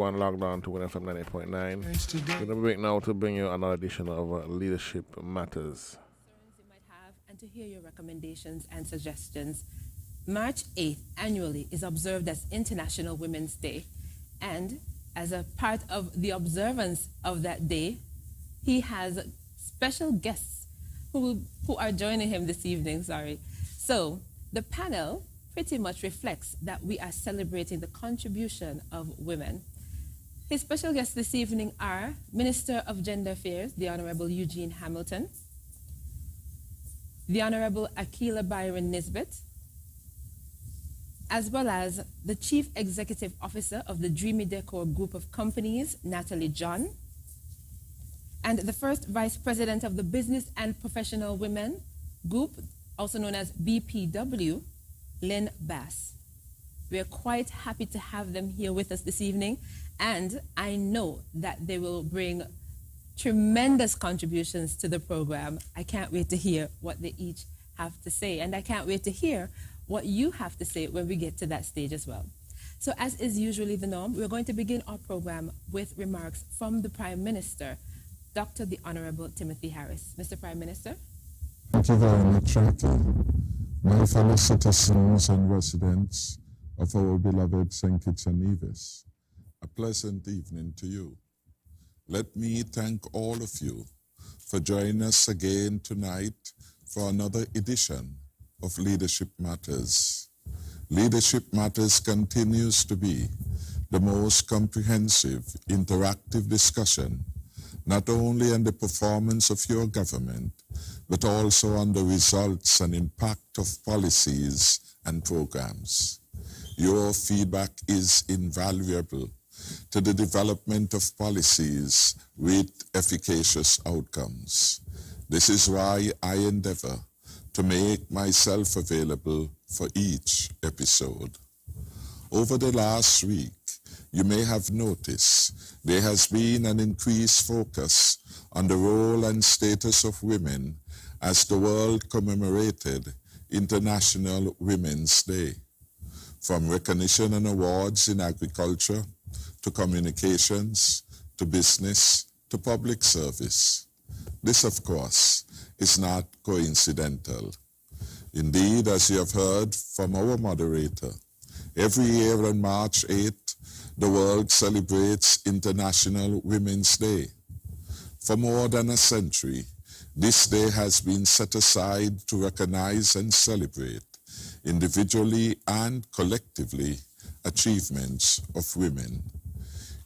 One logged on to WINNMedia Family 98.9. We're going to be back now to bring you another edition of Leadership Matters. Concerns you might have and to hear your recommendations and suggestions. March 8th annually is observed as International Women's Day. And as a part of the observance of that day, he has special guests who are joining him this evening, So the panel pretty much reflects that we are celebrating the contribution of women. His special guests this evening are Minister of Gender Affairs, the Honorable Eugene Hamilton, the Honorable Akila Byron Nisbet, as well as the Chief Executive Officer of the Dreamy Decor Group of Companies, Natalie John, and the first Vice President of the Business and Professional Women Group, also known as BPW, Lynn Bass. We're quite happy to have them here with us this evening, and I know that they will bring tremendous contributions to the program. I can't wait to hear what they each have to say, and I can't wait to hear what you have to say when we get to that stage as well. So as is usually the norm, we're going to begin our program with remarks from the Prime Minister, Dr. the Honorable Timothy Harris. Mr. Prime Minister. Thank you very much, Jackie. My fellow citizens and residents of our beloved St. Kitts and Nevis, a pleasant evening to you. Let me thank all of you for joining us again tonight for another edition of Leadership Matters. Leadership Matters continues to be the most comprehensive, interactive discussion, not only on the performance of your government, but also on the results and impact of policies and programs. Your feedback is invaluable to the development of policies with efficacious outcomes. This is why I endeavor to make myself available for each episode. Over the last week, you may have noticed there has been an increased focus on the role and status of women as the world commemorated International Women's Day. From recognition and awards in agriculture, to communications, to business, to public service. This, of course, is not coincidental. Indeed, as you have heard from our moderator, every year on March 8th, the world celebrates International Women's Day. For more than a century, this day has been set aside to recognize and celebrate individually and collectively achievements of women.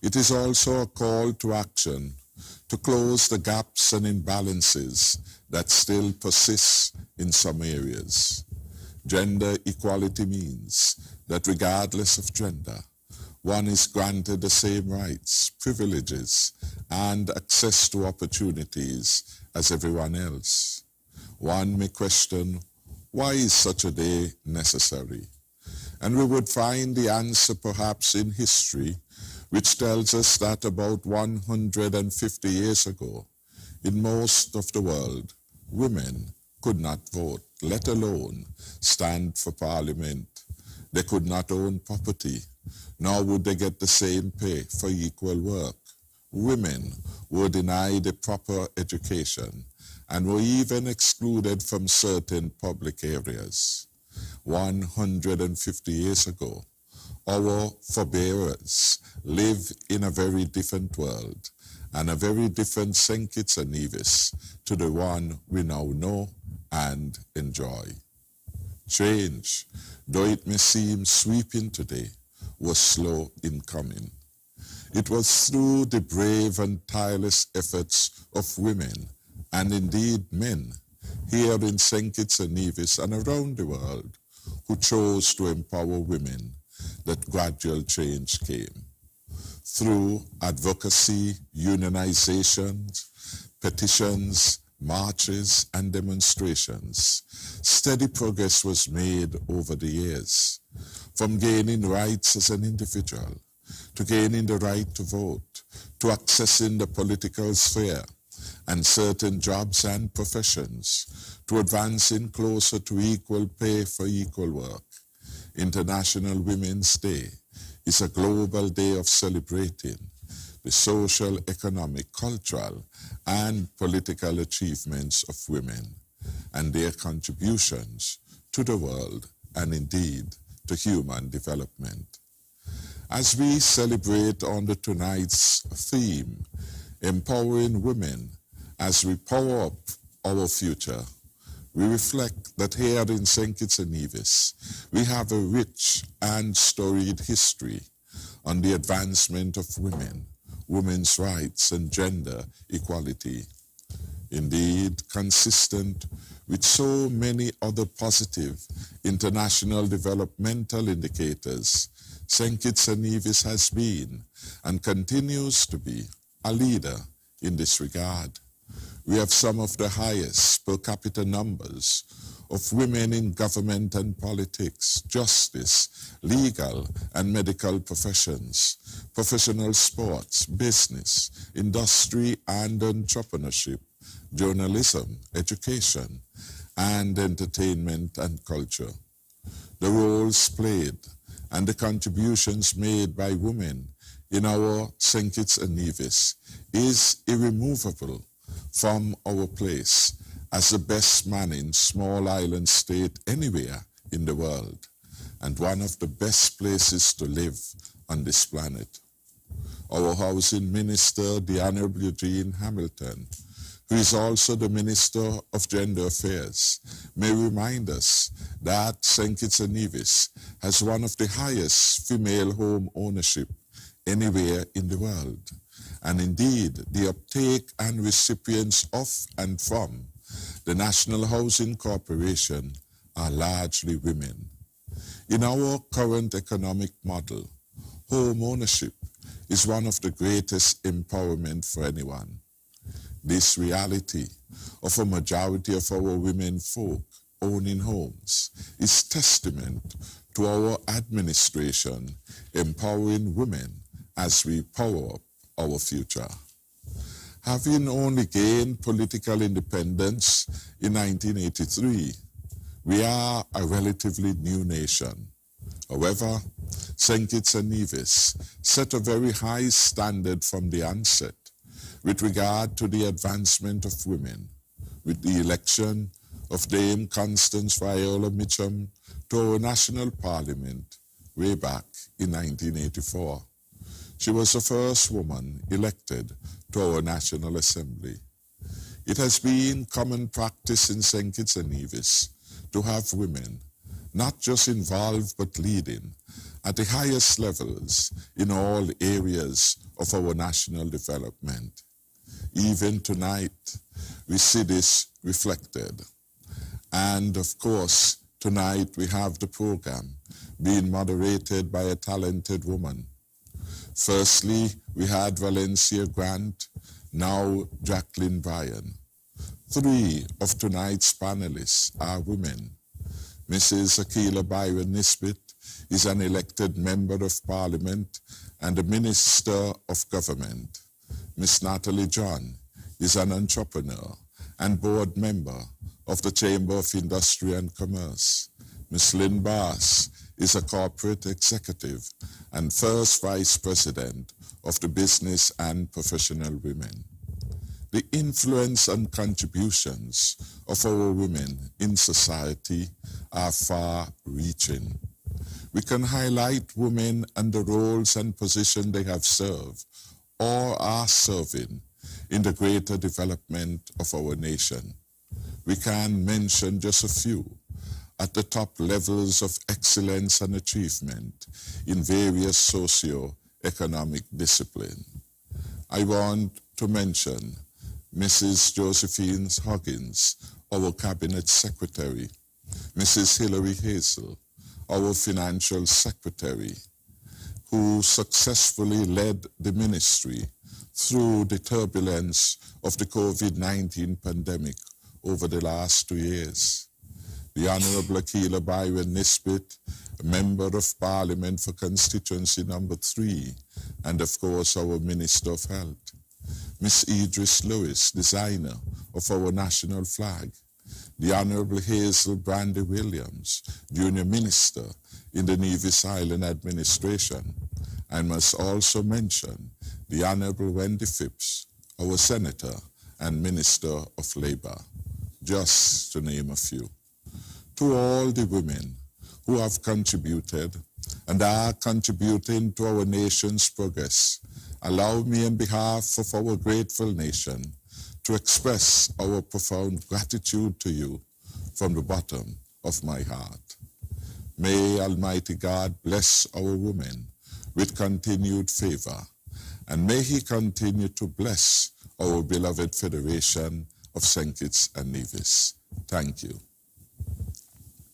It is also a call to action to close the gaps and imbalances that still persist in some areas. Gender equality means that regardless of gender, one is granted the same rights, privileges, and access to opportunities as everyone else. One may question, why is such a day necessary? And we would find the answer perhaps in history, which tells us that about 150 years ago, in most of the world, women could not vote, let alone stand for parliament. They could not own property, nor would they get the same pay for equal work. Women were denied a proper education and were even excluded from certain public areas. 150 years ago, our forebears lived in a very different world and a very different St. Kitts and Nevis to the one we now know and enjoy. Change, though it may seem sweeping today, was slow in coming. It was through the brave and tireless efforts of women, and indeed men, here in St. Kitts and Nevis and around the world, who chose to empower women, that gradual change came. Through advocacy, unionizations, petitions, marches, and demonstrations, steady progress was made over the years, from gaining rights as an individual, to gaining the right to vote, to accessing the political sphere and certain jobs and professions, to advancing closer to equal pay for equal work. International Women's Day is a global day of celebrating the social, economic, cultural, and political achievements of women and their contributions to the world and indeed to human development. As we celebrate under tonight's theme, empowering women as we power up our future, we reflect that here in St. Kitts and Nevis, we have a rich and storied history on the advancement of women, women's rights, and gender equality. Indeed, consistent with so many other positive international developmental indicators, St. Kitts and Nevis has been and continues to be a leader in this regard. We have some of the highest per capita numbers of women in government and politics, justice, legal and medical professions, professional sports, business, industry and entrepreneurship, journalism, education, and entertainment and culture. The roles played and the contributions made by women in our St. Kitts and Nevis is irremovable from our place as the best manning small island state anywhere in the world, and one of the best places to live on this planet. Our Housing Minister, the Honorable Eugene Hamilton, who is also the Minister of Gender Affairs, may remind us that St. Kitts and Nevis has one of the highest female home ownership anywhere in the world. And indeed, the uptake and recipients of and from the National Housing Corporation are largely women. In our current economic model, home ownership is one of the greatest empowerment for anyone. This reality of a majority of our women folk owning homes is testament to our administration empowering women as we power up our future. Having only gained political independence in 1983, we are a relatively new nation. However, St. Kitts and Nevis set a very high standard from the onset with regard to the advancement of women, with the election of Dame Constance Viola Mitchum to our national parliament way back in 1984. She was the first woman elected to our National Assembly. It has been common practice in St. Kitts and Nevis to have women not just involved but leading at the highest levels in all areas of our national development. Even tonight, we see this reflected. And of course, tonight we have the program being moderated by a talented woman. Firstly, we had Valencia Grant, now Jacqueline Bryan. 3 of tonight's panelists are women. Mrs. Akila Byron Nisbet is an elected member of Parliament and a Minister of Government. Miss Natalie John is an entrepreneur and board member of the Chamber of Industry and Commerce. Miss Lynn Bass is a corporate executive and first vice president of the Business and Professional Women. The influence and contributions of our women in society are far-reaching. We can highlight women and the roles and positions they have served or are serving in the greater development of our nation. We can mention just a few at the top levels of excellence and achievement in various socio-economic disciplines. I want to mention Mrs. Josephine Huggins, our Cabinet Secretary, Mrs. Hilary Hazel, our Financial Secretary, who successfully led the ministry through the turbulence of the COVID-19 pandemic over the last 2 years. The Honorable Akila Byron Nisbet, a Member of Parliament for Constituency number 3, and of course our Minister of Health. Miss Idris Lewis, designer of our national flag. The Honorable Hazel Brandy Williams, Junior Minister in the Nevis Island Administration. I must also mention the Honorable Wendy Phipps, our Senator and Minister of Labor, just to name a few. To all the women who have contributed and are contributing to our nation's progress, allow me on behalf of our grateful nation to express our profound gratitude to you from the bottom of my heart. May Almighty God bless our women with continued favor, and may He continue to bless our beloved Federation of St. Kitts and Nevis. Thank you.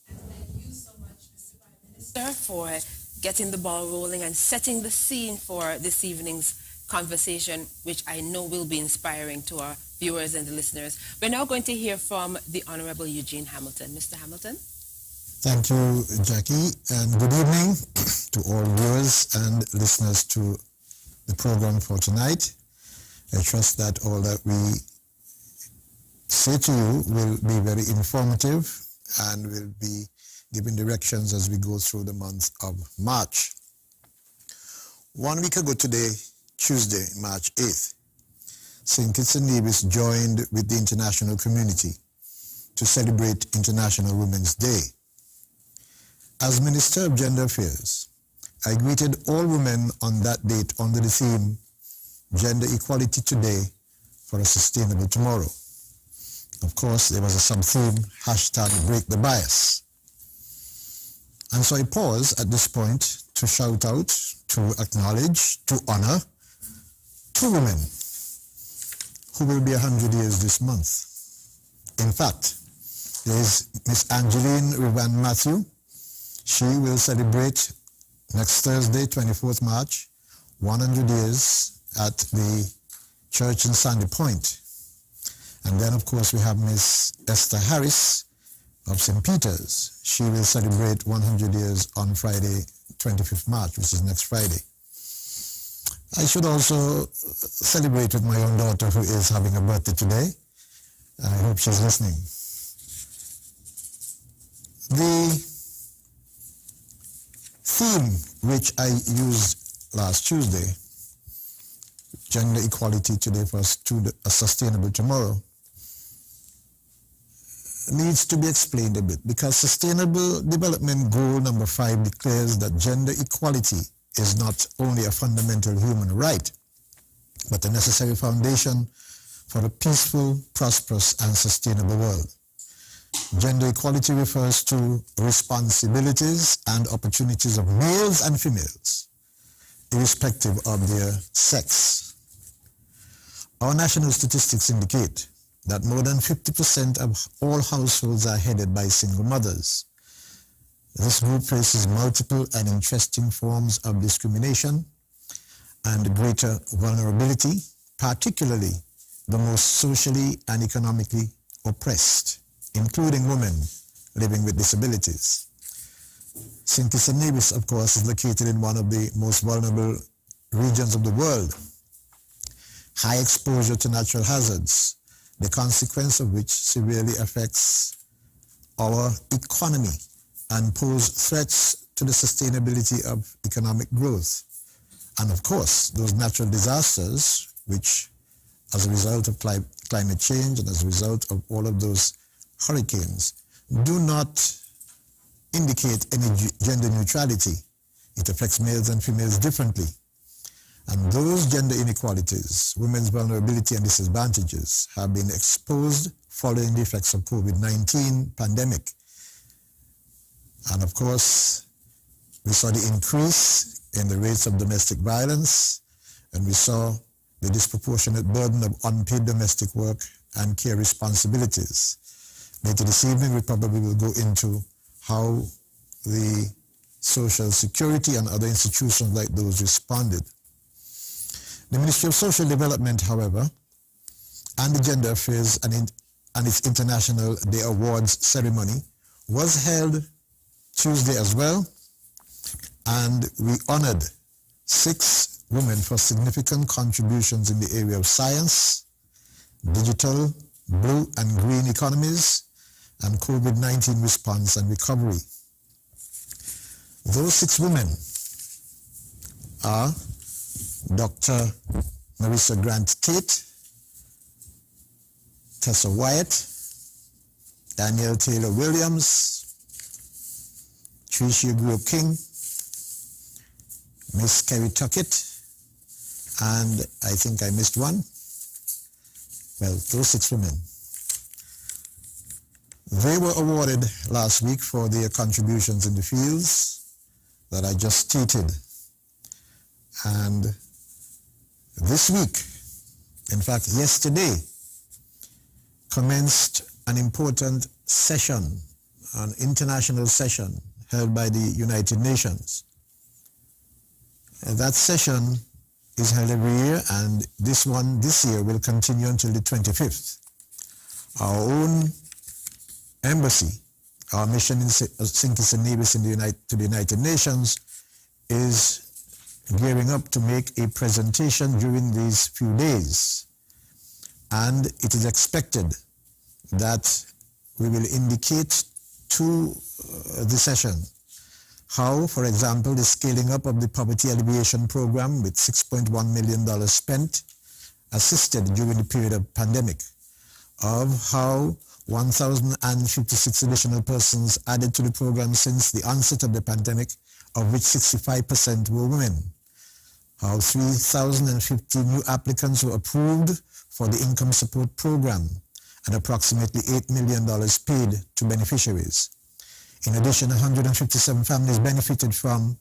Thank you so much, Mr. Prime Minister, for getting the ball rolling and setting the scene for this evening's conversation, which I know will be inspiring to our viewers and the listeners. We're now going to hear from the Honorable Eugene Hamilton. Mr. Hamilton. Thank you, Jackie, and good evening to all viewers and listeners to the program for tonight. I trust that all that we say to you will be very informative and will be giving directions as we go through the month of March. 1 week ago today, Tuesday, March 8th, St. Kitts and Nevis joined with the international community to celebrate International Women's Day. As Minister of Gender Affairs, I greeted all women on that date under the theme, Gender Equality Today for a Sustainable Tomorrow. Of course, there was a sub-theme, #Break the Bias. And so I pause at this point to shout out, to acknowledge, to honor two women who will be 100 years this month. In fact, there is Miss Angeline Rivan Matthew. She will celebrate next Thursday, 24th March, 100 years at the church in Sandy Point. And then, of course, we have Miss Esther Harris of St. Peter's. She will celebrate 100 years on Friday, 25th March, which is next Friday. I should also celebrate with my own daughter, who is having a birthday today. I hope she's listening. The theme which I used last Tuesday, Gender Equality Today for a Sustainable Tomorrow, needs to be explained a bit, because Sustainable Development Goal number 5 declares that gender equality is not only a fundamental human right, but a necessary foundation for a peaceful, prosperous, and sustainable world. Gender equality refers to responsibilities and opportunities of males and females, irrespective of their sex. Our national statistics indicate that more than 50% of all households are headed by single mothers. This group faces multiple and interesting forms of discrimination and greater vulnerability, particularly the most socially and economically oppressed, including women living with disabilities. St. Kitts and Nevis, of course, is located in one of the most vulnerable regions of the world. High exposure to natural hazards, the consequence of which severely affects our economy and pose threats to the sustainability of economic growth. And of course, those natural disasters, which as a result of climate change and as a result of all of those hurricanes, do not indicate any gender neutrality. It affects males and females differently. And those gender inequalities, women's vulnerability and disadvantages, have been exposed following the effects of COVID-19 pandemic. And of course, we saw the increase in the rates of domestic violence, and we saw the disproportionate burden of unpaid domestic work and care responsibilities. Later this evening, we probably will go into how the Social Security and other institutions like those responded. The Ministry of Social Development, however, and the Gender Affairs and its International Day Awards ceremony was held Tuesday as well, and we honored 6 women for significant contributions in the area of science, digital, blue and green economies, and COVID-19 response and recovery. Those 6 women are Dr. Marisa Grant Tate, Tessa Wyatt, Danielle Taylor Williams, Tricia Grove King, Miss Kerry Tuckett, and I think I missed one. Well, those 6 women. They were awarded last week for their contributions in the fields that I just stated. And this week, in fact yesterday, commenced an important session, an international session held by the United Nations. And that session is held every year, and this one this year will continue until the 25th. Our own embassy, our mission in St. Kitts and Nevis to the United Nations is gearing up to make a presentation during these few days. And it is expected that we will indicate to the session how, for example, the scaling up of the poverty alleviation program with $6.1 million spent assisted during the period of pandemic, of how 1,056 additional persons added to the program since the onset of the pandemic, of which 65% were women, how 3,050 new applicants were approved for the income support program, and approximately $8 million paid to beneficiaries. In addition, 157 families benefited from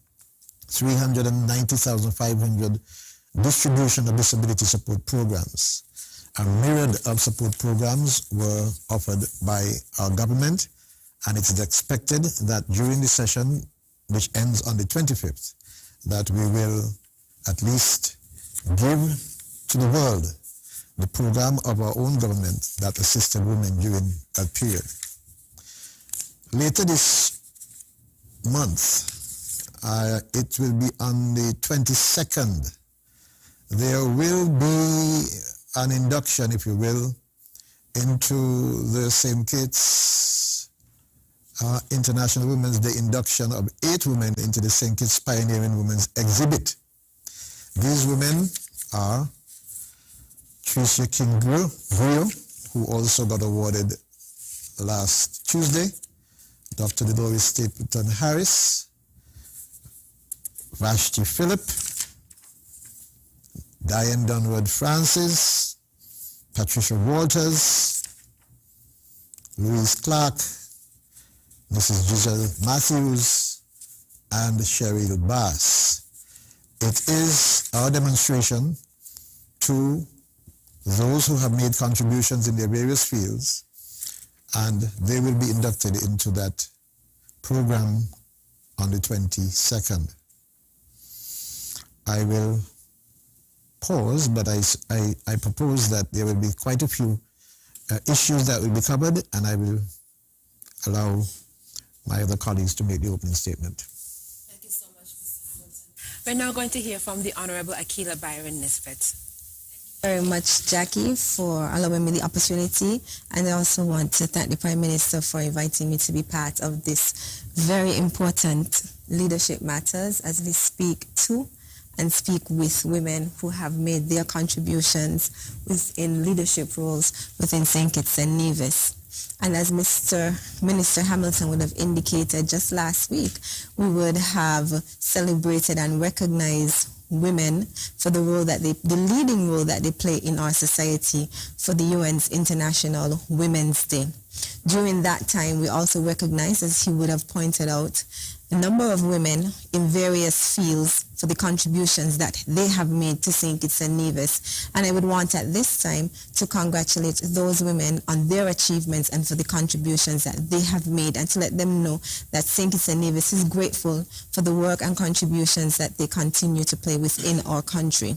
390,500 distribution of disability support programs. A myriad of support programs were offered by our government, and it is expected that during the session, which ends on the 25th, that we will at least give to the world the program of our own government that assisted women during that period. Later this month, it will be on the 22nd, there will be an induction, if you will, into the St. Kitts International Women's Day induction of 8 women into the St. Kitts Pioneering Women's Exhibit. These women are Tricia King-Grill, who also got awarded last Tuesday, Dr. Dolores Stapleton Harris, Vashti Phillip, Diane Dunwood Francis, Patricia Walters, Louise Clark, Mrs. Giselle Matthews, and Cheryl Bass. It is our demonstration to those who have made contributions in their various fields, and they will be inducted into that program on the 22nd. I will pause, but I propose that there will be quite a few issues that will be covered, and I will allow my other colleagues to make the opening statement. Thank you so much, Mr. Hamilton. We're now going to hear from the Honorable Akila Byron Nisbet. Very much, Jackie, for allowing me the opportunity, and I also want to thank the Prime Minister for inviting me to be part of this very important leadership matters as we speak to and speak with women who have made their contributions within leadership roles within St. Kitts and Nevis. And as Mr. Minister Hamilton would have indicated just last week, we would have celebrated and recognized women for the role that the leading role that they play in our society for the UN's International Women's Day. During that time, we also recognize, as he would have pointed out, a number of women in various fields for the contributions that they have made to St. Kitts and Nevis. And I would want at this time to congratulate those women on their achievements and for the contributions that they have made, and to let them know that St. Kitts and Nevis is grateful for the work and contributions that they continue to play within our country.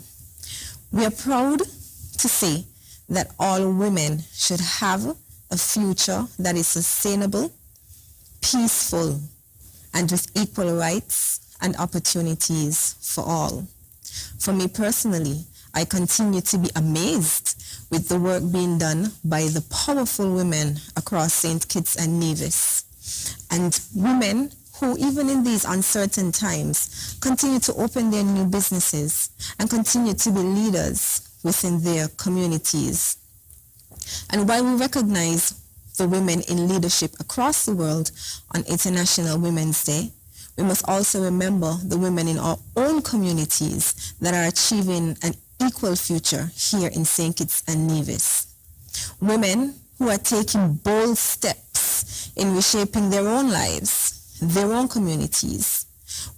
We are proud to say that all women should have a future that is sustainable, peaceful, and with equal rights and opportunities for all. For me personally, I continue to be amazed with the work being done by the powerful women across St. Kitts and Nevis, and women who, even in these uncertain times, continue to open their new businesses and continue to be leaders within their communities. And while we recognize the women in leadership across the world on International Women's Day, we must also remember the women in our own communities that are achieving an equal future here in St. Kitts and Nevis. Women who are taking bold steps in reshaping their own lives, their own communities.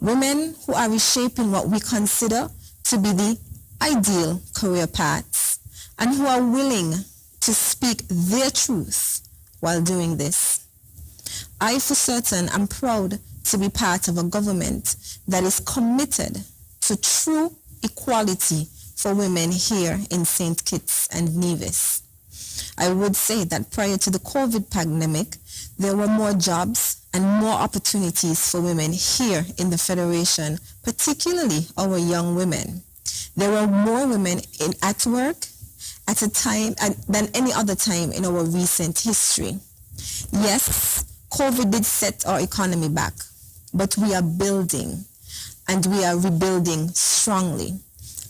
Women who are reshaping what we consider to be the ideal career paths and who are willing to speak their truth while doing this. I, for certain, am proud to be part of a government that is committed to true equality for women here in St. Kitts and Nevis. I would say that prior to the COVID pandemic, there were more jobs and more opportunities for women here in the Federation, particularly our young women. There were more women at work at a time than any other time in our recent history. Yes, COVID did set our economy back, but we are building and we are rebuilding strongly.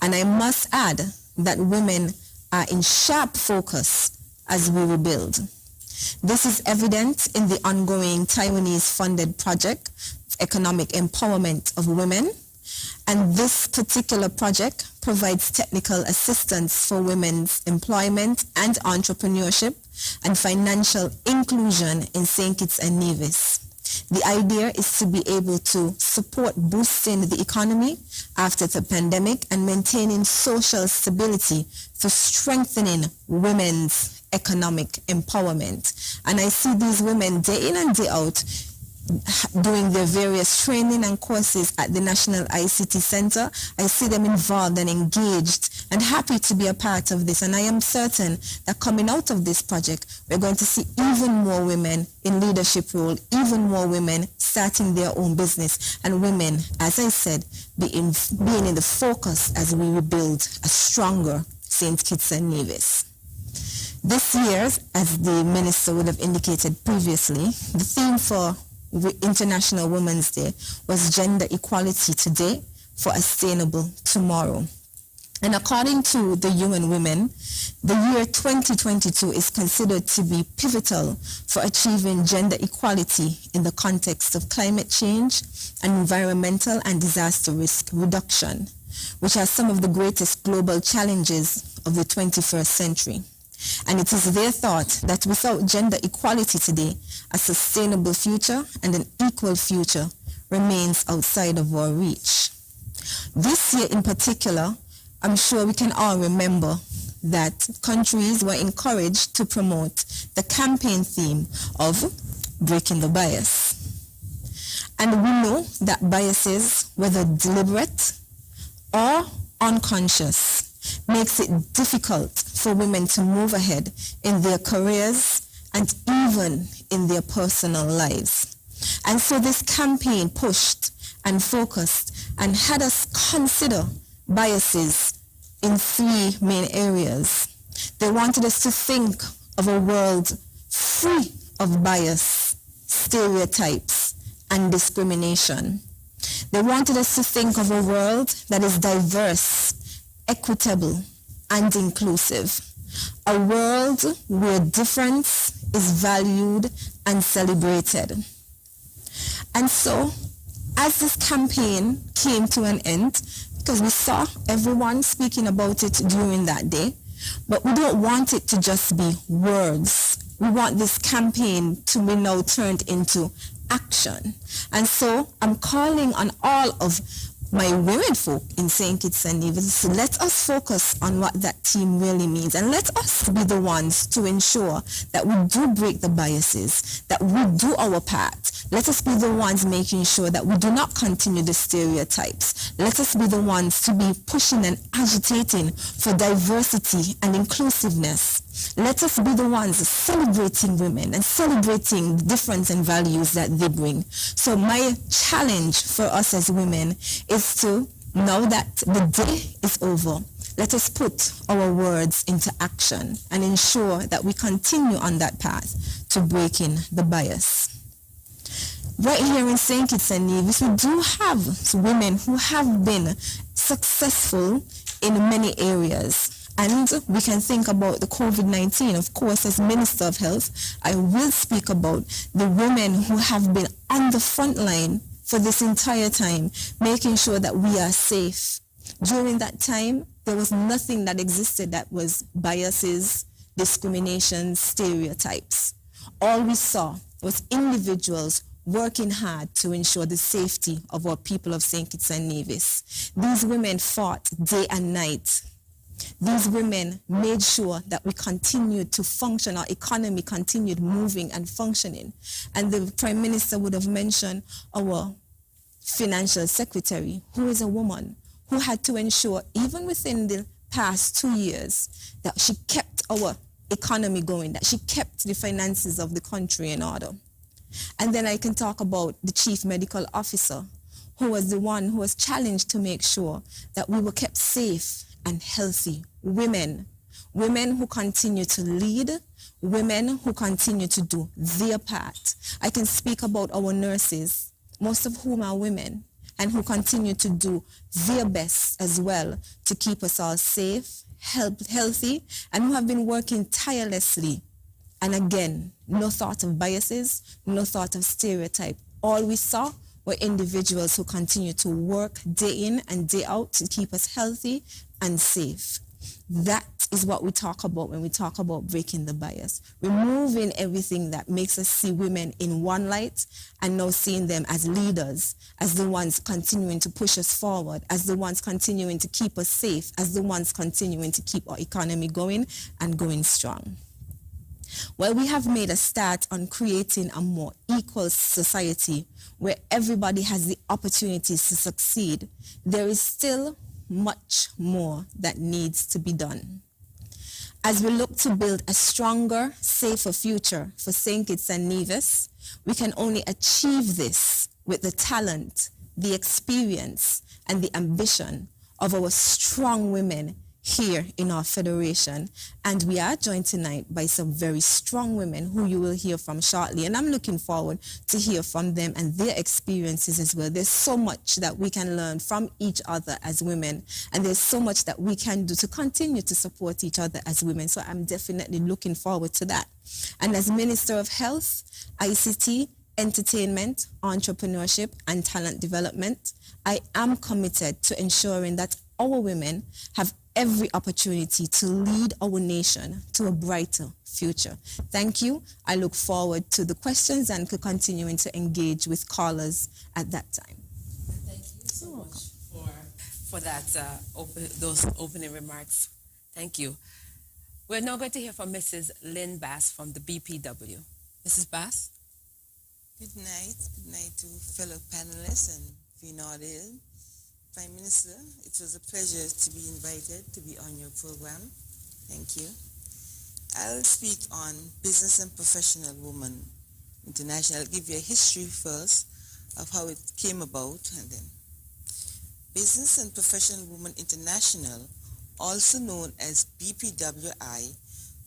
And I must add that women are in sharp focus as we rebuild. This is evident in the ongoing Taiwanese-funded project, Economic Empowerment of Women, and this particular project provides technical assistance for women's employment and entrepreneurship and financial inclusion in St. Kitts and Nevis. The idea is to be able to support boosting the economy after the pandemic and maintaining social stability through strengthening women's economic empowerment. And I see these women day in and day out doing their various training and courses at the National ICT Center. I see them involved and engaged and happy to be a part of this. And I am certain that coming out of this project, we're going to see even more women in leadership role, even more women starting their own business, and women, as I said, being in the focus as we rebuild a stronger St. Kitts and Nevis. This year, as the minister would have indicated previously, the theme for International Women's Day was Gender Equality Today for a Sustainable Tomorrow. And according to the UN Women, the year 2022 is considered to be pivotal for achieving gender equality in the context of climate change and environmental and disaster risk reduction, which are some of the greatest global challenges of the 21st century. And it is their thought that without gender equality today, a sustainable future and an equal future remains outside of our reach. This year in particular, I'm sure we can all remember that countries were encouraged to promote the campaign theme of breaking the bias. And we know that biases, whether deliberate or unconscious, makes it difficult for women to move ahead in their careers and even in their personal lives. And so this campaign pushed and focused and had us consider biases in three main areas. They wanted us to think of a world free of bias, stereotypes, and discrimination. They wanted us to think of a world that is diverse, equitable, and inclusive. A world where difference is valued and celebrated. And so, as this campaign came to an end, because we saw everyone speaking about it during that day, but we don't want it to just be words. We want this campaign to be now turned into action. And so I'm calling on all of my women folk in St. Kitts and Nevis to let us focus on what that team really means, and let us be the ones to ensure that we do break the biases, that we do our part. Let us be the ones making sure that we do not continue the stereotypes. Let us be the ones to be pushing and agitating for diversity and inclusiveness. Let us be the ones celebrating women and celebrating the difference and values that they bring. So my challenge for us as women is to, now that the day is over, let us put our words into action and ensure that we continue on that path to breaking the bias. Right here in St. Kitts and Nevis, we do have women who have been successful in many areas. And we can think about the COVID-19. Of course, as Minister of Health, I will speak about the women who have been on the front line for this entire time, making sure that we are safe. During that time, there was nothing that existed that was biases, discrimination, stereotypes. All we saw was individuals working hard to ensure the safety of our people of St. Kitts and Nevis. These women fought day and night. These women made sure that we continued to function, our economy continued moving and functioning. And the Prime Minister would have mentioned our Financial Secretary, who is a woman, who had to ensure, even within the past 2 years, that she kept our economy going, that she kept the finances of the country in order. And then I can talk about the Chief Medical Officer, who was the one who was challenged to make sure that we were kept safe and healthy. Women who continue to lead, women who continue to do their part. I can speak about our nurses, most of whom are women, and who continue to do their best as well to keep us all safe, healthy, and who have been working tirelessly. And again, no thought of biases, no thought of stereotype. All we saw were individuals who continue to work day in and day out to keep us healthy and safe. That is what we talk about when we talk about breaking the bias. Removing everything that makes us see women in one light and now seeing them as leaders, as the ones continuing to push us forward, as the ones continuing to keep us safe, as the ones continuing to keep our economy going and going strong. Well, we have made a start on creating a more equal society where everybody has the opportunities to succeed. There is still much more that needs to be done. As we look to build a stronger, safer future for St. Kitts and Nevis, we can only achieve this with the talent, the experience, and the ambition of our strong women here in our federation. And we are joined tonight by some very strong women who you will hear from shortly. And I'm looking forward to hear from them and their experiences as well. There's so much that we can learn from each other as women. And there's so much that we can do to continue to support each other as women. So I'm definitely looking forward to that. And as Minister of Health, ICT, Entertainment, Entrepreneurship, and Talent Development, I am committed to ensuring that our women have every opportunity to lead our nation to a brighter future. Thank you. I look forward to the questions and to continuing to engage with callers at that time. Thank you so much for that those opening remarks. Thank you. We're now going to hear from Mrs. Lynn Bass from the BPW. Mrs. Bass? Good night. Good night to fellow panelists and Vinodil. Prime Minister, it was a pleasure to be invited to be on your program. Thank you. I'll speak on Business and Professional Women International. I'll give you a history first of how it came about, and then Business and Professional Women International, also known as BPWI,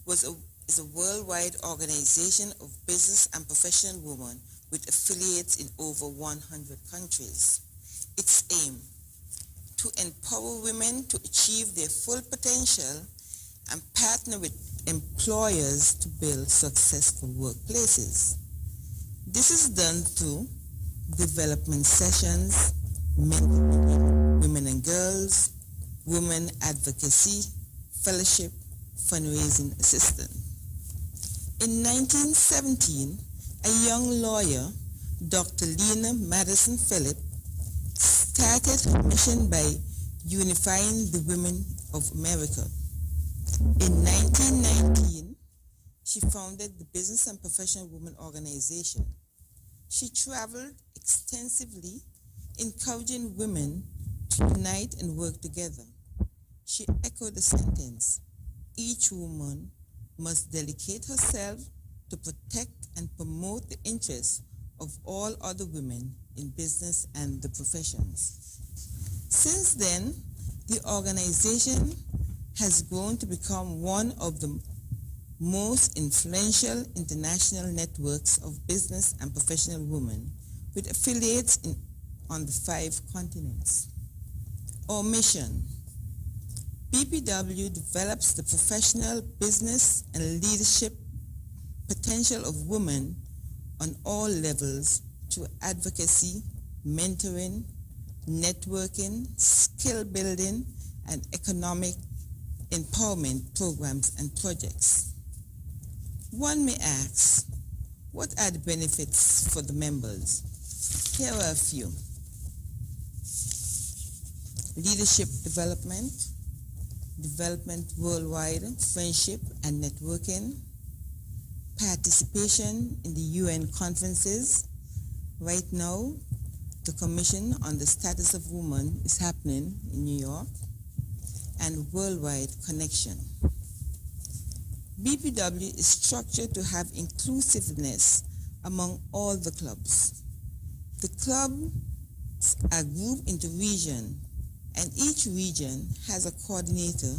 is a worldwide organization of business and professional women with affiliates in over 100 countries. Its aim: to empower women to achieve their full potential and partner with employers to build successful workplaces. This is done through development sessions, mentoring women and girls, women advocacy, fellowship, fundraising assistance. In 1917, a young lawyer, Dr. Lena Madison Phillip, started her mission by unifying the women of America. In 1919, she founded the Business and Professional Women Organization. She traveled extensively, encouraging women to unite and work together. She echoed the sentence, "Each woman must dedicate herself to protect and promote the interests of all other women in business and the professions." Since then, the organization has grown to become one of the most influential international networks of business and professional women, with affiliates on the 5 continents. Our mission: BPW develops the professional, business, and leadership potential of women on all levels through advocacy, mentoring, networking, skill building, and economic empowerment programs and projects. One may ask, what are the benefits for the members? Here are a few. Leadership development, development worldwide, friendship and networking, participation in the UN conferences. Right now, the Commission on the Status of Women is happening in New York, and worldwide connection. BPW is structured to have inclusiveness among all the clubs. The clubs are grouped into regions, and each region has a coordinator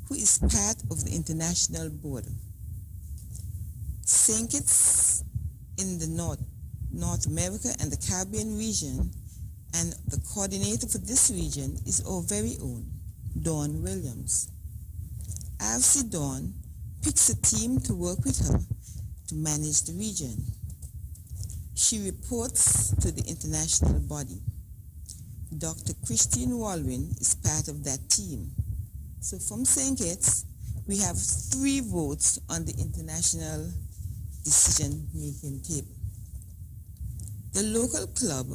who is part of the international board. St. Kitts in the North America and the Caribbean region, and the coordinator for this region is our very own Dawn Williams. RC Dawn picks a team to work with her to manage the region. She reports to the international body. Dr. Christine Walwyn is part of that team. So from St. Kitts, we have 3 votes on the international decision-making table. The local club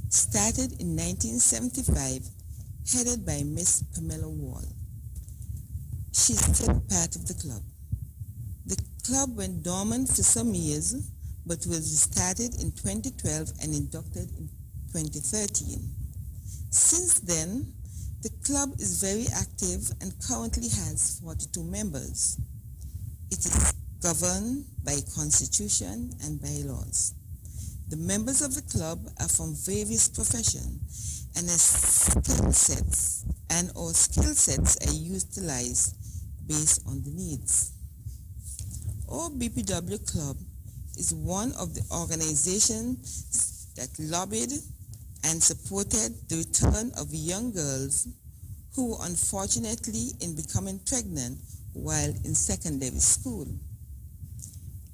started in 1975, headed by Miss Pamela Wall. She's still part of the club. The club went dormant for some years, but was restarted in 2012 and inducted in 2013. Since then, the club is very active and currently has 42 members. It is governed by constitution and bylaws. The members of the club are from various professions, and our skill sets are utilized based on the needs. Our BPW club is one of the organizations that lobbied and supported the return of young girls who were unfortunately in becoming pregnant while in secondary school.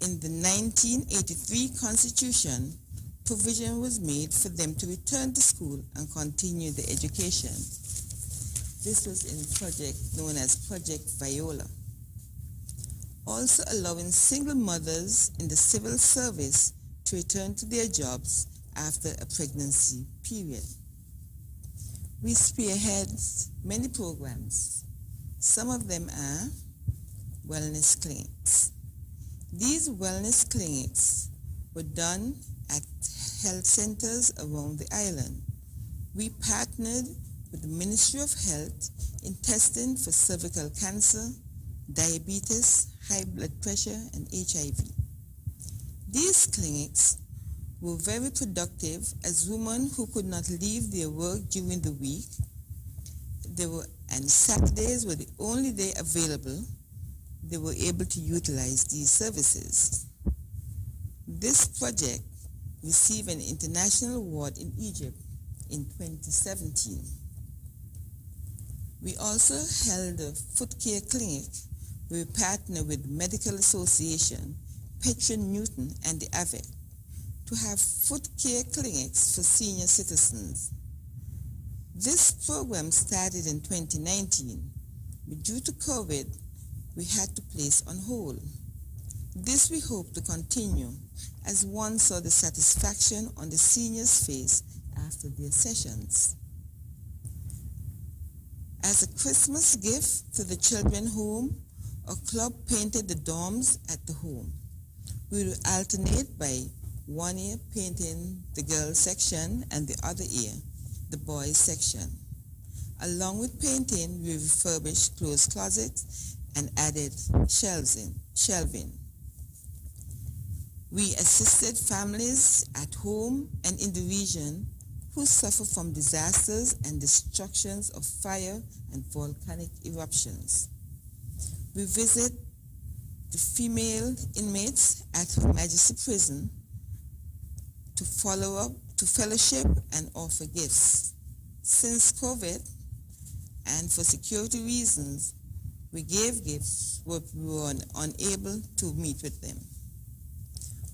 In the 1983 Constitution, provision was made for them to return to school and continue their education. This was in a project known as Project Viola. Also allowing single mothers in the civil service to return to their jobs after a pregnancy period. We spearhead many programs. Some of them are wellness clinics. These wellness clinics were done at health centers around the island. We partnered with the Ministry of Health in testing for cervical cancer, diabetes, high blood pressure, and HIV. These clinics were very productive as women who could not leave their work during the week, and Saturdays were the only day available, they were able to utilize these services. This project received an international award in Egypt in 2017. We also held a foot care clinic where we partnered with the Medical Association, Petron Newton, and the AVEC to have foot care clinics for senior citizens. This program started in 2019, but due to COVID, we had to place on hold. This we hope to continue, as one saw the satisfaction on the seniors' face after their sessions. As a Christmas gift to the children home, our club painted the dorms at the home. We will alternate by 1 year painting the girls section and the other year the boys section. Along with painting, we refurbished clothes closets and added shelving. We assisted families at home and in the region who suffer from disasters and destructions of fire and volcanic eruptions. We visit the female inmates at Her Majesty Prison to follow up to fellowship and offer gifts. Since COVID, and for security reasons, we gave gifts where we were unable to meet with them.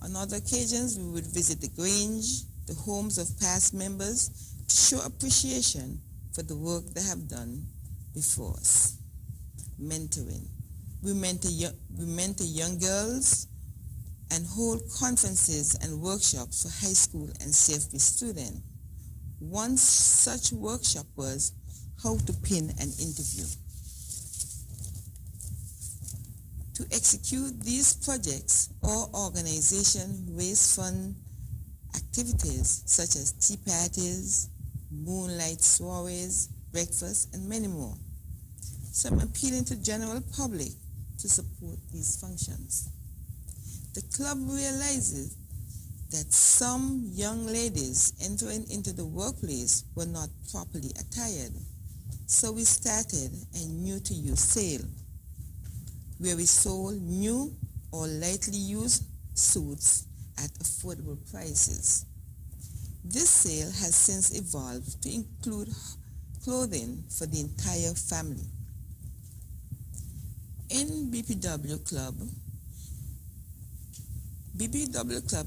On other occasions, we would visit the Grange, the homes of past members, to show appreciation for the work they have done before us. Mentoring. We mentor young girls and hold conferences and workshops for high school and CFP students. One such workshop was how to pin an interview. To execute these projects, our organization raise fund activities such as tea parties, moonlight soirees, breakfast, and many more. So I'm appealing to the general public to support these functions. The club realizes that some young ladies entering into the workplace were not properly attired. So we started a new-to-use sale, where we sold new or lightly used suits at affordable prices. This sale has since evolved to include clothing for the entire family. In BPW Club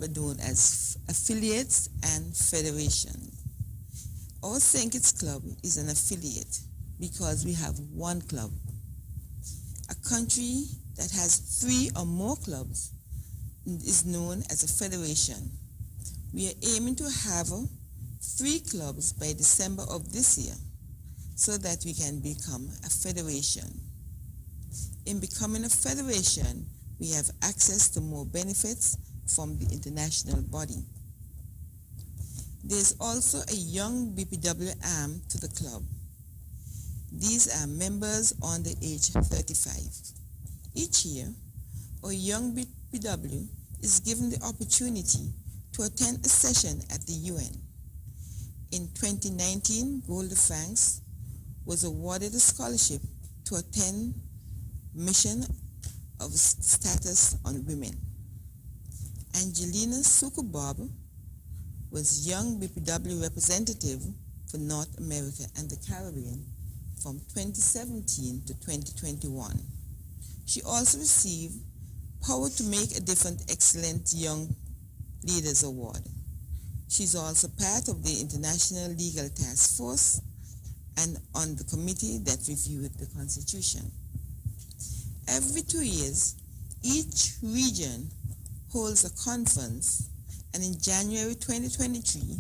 are known as affiliates and federations. Our St. Kitts Club is an affiliate because we have one club. A country that has 3 or more clubs is known as a federation. We are aiming to have 3 clubs by December of this year so that we can become a federation. In becoming a federation, we have access to more benefits from the international body. There is also a young BPW arm to the club. These are members under age 35. Each year, a young BPW is given the opportunity to attend a session at the UN. In 2019, Golda Franks was awarded a scholarship to attend Mission of Status on Women. Angelina Sukubob was young BPW representative for North America and the Caribbean from 2017 to 2021. She also received Power to Make a Difference Excellent Young Leaders Award. She's also part of the International Legal Task Force and on the committee that reviewed the Constitution. Every 2 years, each region holds a conference, and in January 2023,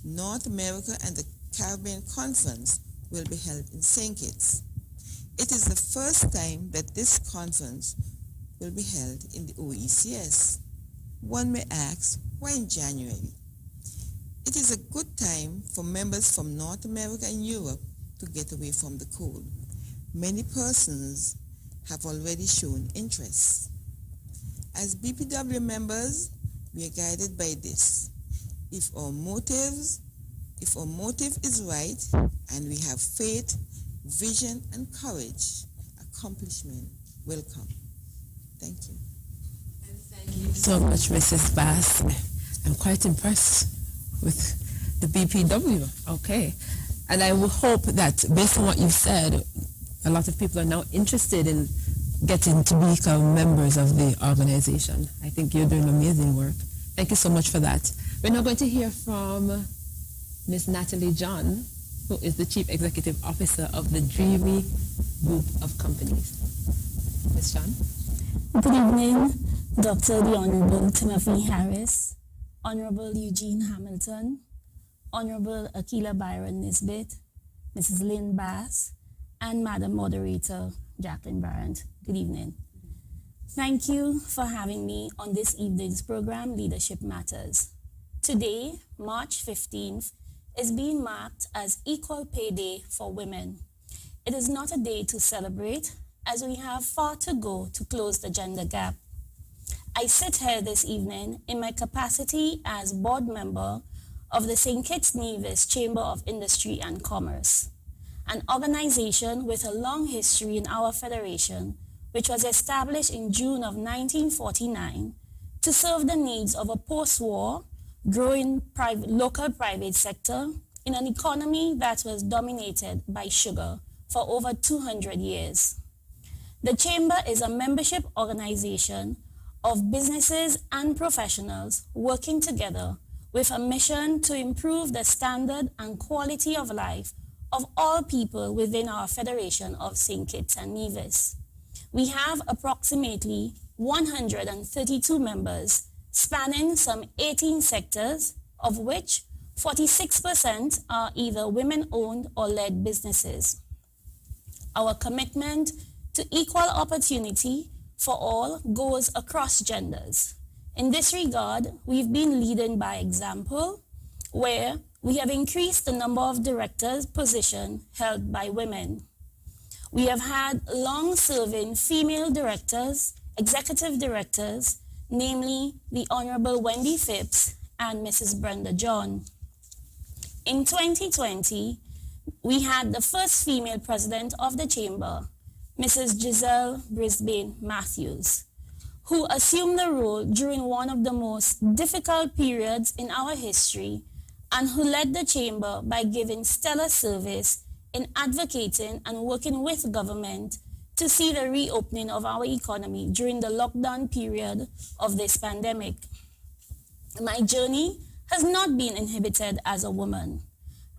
North America and the Caribbean Conference will be held in St. Kitts. It is the first time that this conference will be held in the OECS. One may ask, why in January? It is a good time for members from North America and Europe to get away from the cold. Many persons have already shown interest. As BPW members, we are guided by this. If our motive is right and we have faith, vision, and courage, accomplishment will come. Thank you. And thank you so much, Mrs. Bass. I'm quite impressed with the BPW. Okay. And I will hope that based on what you've said, a lot of people are now interested in getting to become members of the organization. I think you're doing amazing work. Thank you so much for that. We're now going to hear from Ms. Natalie John, who is the Chief Executive Officer of the Dreamy Group of Companies. Ms. John? Good evening, Dr. the Honorable Timothy Harris, Honorable Eugene Hamilton, Honorable Akila Byron Nisbet, Mrs. Lynn Bass, and Madam Moderator Jacqueline Barrett. Good evening. Thank you for having me on this evening's program, Leadership Matters. Today, March 15th, is being marked as Equal Pay Day for women. It is not a day to celebrate, as we have far to go to close the gender gap. I sit here this evening in my capacity as board member of the St. Kitts Nevis Chamber of Industry and Commerce, an organization with a long history in our federation, which was established in June of 1949 to serve the needs of a post-war, growing local private sector in an economy that was dominated by sugar for over 200 years. The Chamber is a membership organization of businesses and professionals working together with a mission to improve the standard and quality of life of all people within our Federation of St. Kitts and Nevis. We have approximately 132 members spanning some 18 sectors, of which 46% are either women-owned or led businesses. Our commitment to equal opportunity for all goes across genders. In this regard, we've been leading by example, where we have increased the number of directors' positions held by women. We have had long-serving female directors, executive directors, namely the Honorable Wendy Phipps and Mrs. Brenda John. In 2020, we had the first female president of the Chamber, Mrs. Giselle Brisbane Matthews, who assumed the role during one of the most difficult periods in our history and who led the Chamber by giving stellar service in advocating and working with government to see the reopening of our economy during the lockdown period of this pandemic. My journey has not been inhibited as a woman.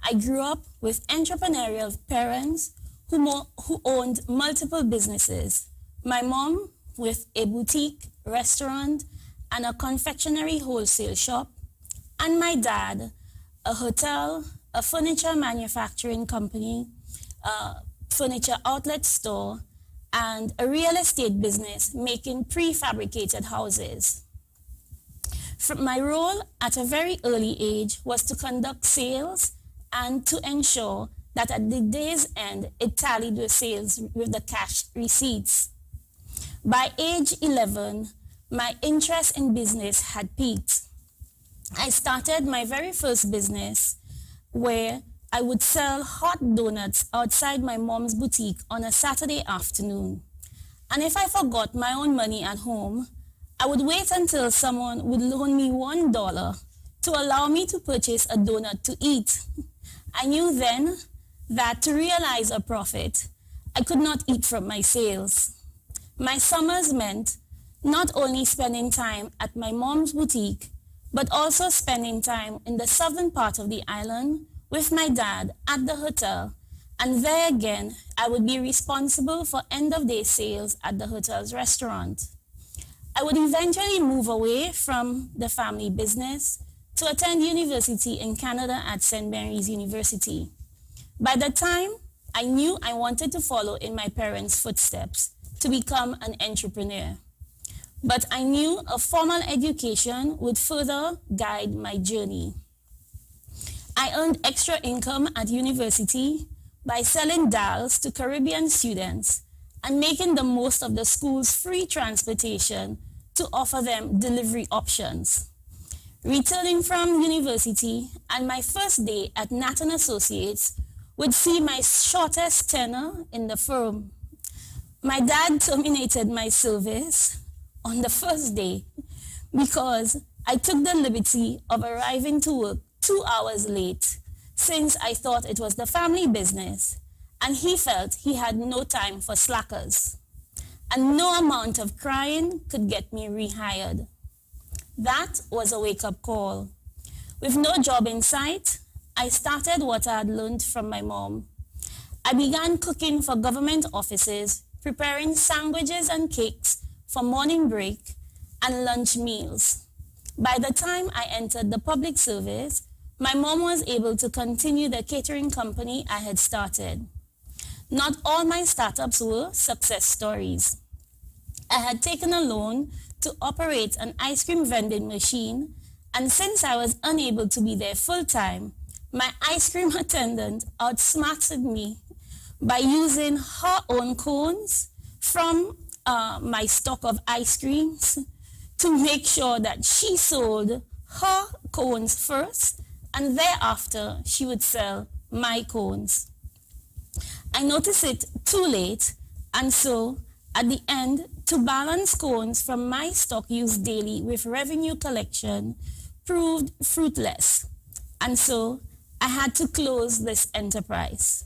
I grew up with entrepreneurial parents who owned multiple businesses. My mom with a boutique, restaurant, and a confectionery wholesale shop, and my dad, a hotel, a furniture manufacturing company, a furniture outlet store, and a real estate business making prefabricated houses. My role at a very early age was to conduct sales and to ensure that at the day's end, it tallied with sales with the cash receipts. By age 11, my interest in business had peaked. I started my very first business where I would sell hot donuts outside my mom's boutique on a Saturday afternoon. And if I forgot my own money at home, I would wait until someone would loan me $1 to allow me to purchase a donut to eat. I knew then that to realize a profit, I could not eat from my sales. My summers meant not only spending time at my mom's boutique, but also spending time in the southern part of the island with my dad at the hotel, and there again, I would be responsible for end-of-day sales at the hotel's restaurant. I would eventually move away from the family business to attend university in Canada at St. Mary's University. By the time, I knew I wanted to follow in my parents' footsteps to become an entrepreneur. But I knew a formal education would further guide my journey. I earned extra income at university by selling dolls to Caribbean students and making the most of the school's free transportation to offer them delivery options. Returning from university and my first day at Nathan Associates would see my shortest tenure in the firm. My dad terminated my service on the first day because I took the liberty of arriving to work 2 hours late, since I thought it was the family business, and he felt he had no time for slackers. And no amount of crying could get me rehired. That was a wake-up call. With no job in sight, I started what I had learned from my mom. I began cooking for government offices, preparing sandwiches and cakes for morning break and lunch meals. By the time I entered the public service, my mom was able to continue the catering company I had started. Not all my startups were success stories. I had taken a loan to operate an ice cream vending machine, and since I was unable to be there full-time, my ice cream attendant outsmarted me by using her own cones from my stock of ice creams to make sure that she sold her cones first, and thereafter she would sell my cones. I noticed it too late, and so at the end, to balance cones from my stock used daily with revenue collection, proved fruitless, and so I had to close this enterprise.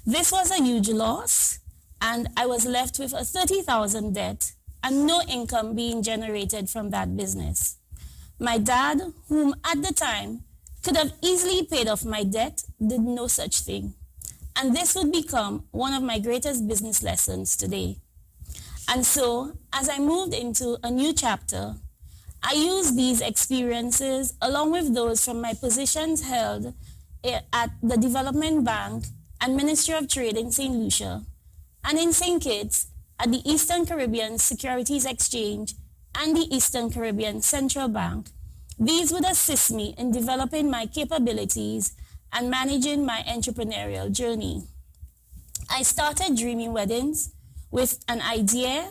This was a huge loss, and I was left with a $30,000 debt and no income being generated from that business. My dad, whom at the time could have easily paid off my debt, did no such thing. And this would become one of my greatest business lessons today. And so, as I moved into a new chapter, I used these experiences along with those from my positions held at the Development Bank and Ministry of Trade in St. Lucia, and in St. Kitts at the Eastern Caribbean Securities Exchange and the Eastern Caribbean Central Bank. These would assist me in developing my capabilities and managing my entrepreneurial journey. I started dreaming weddings with an idea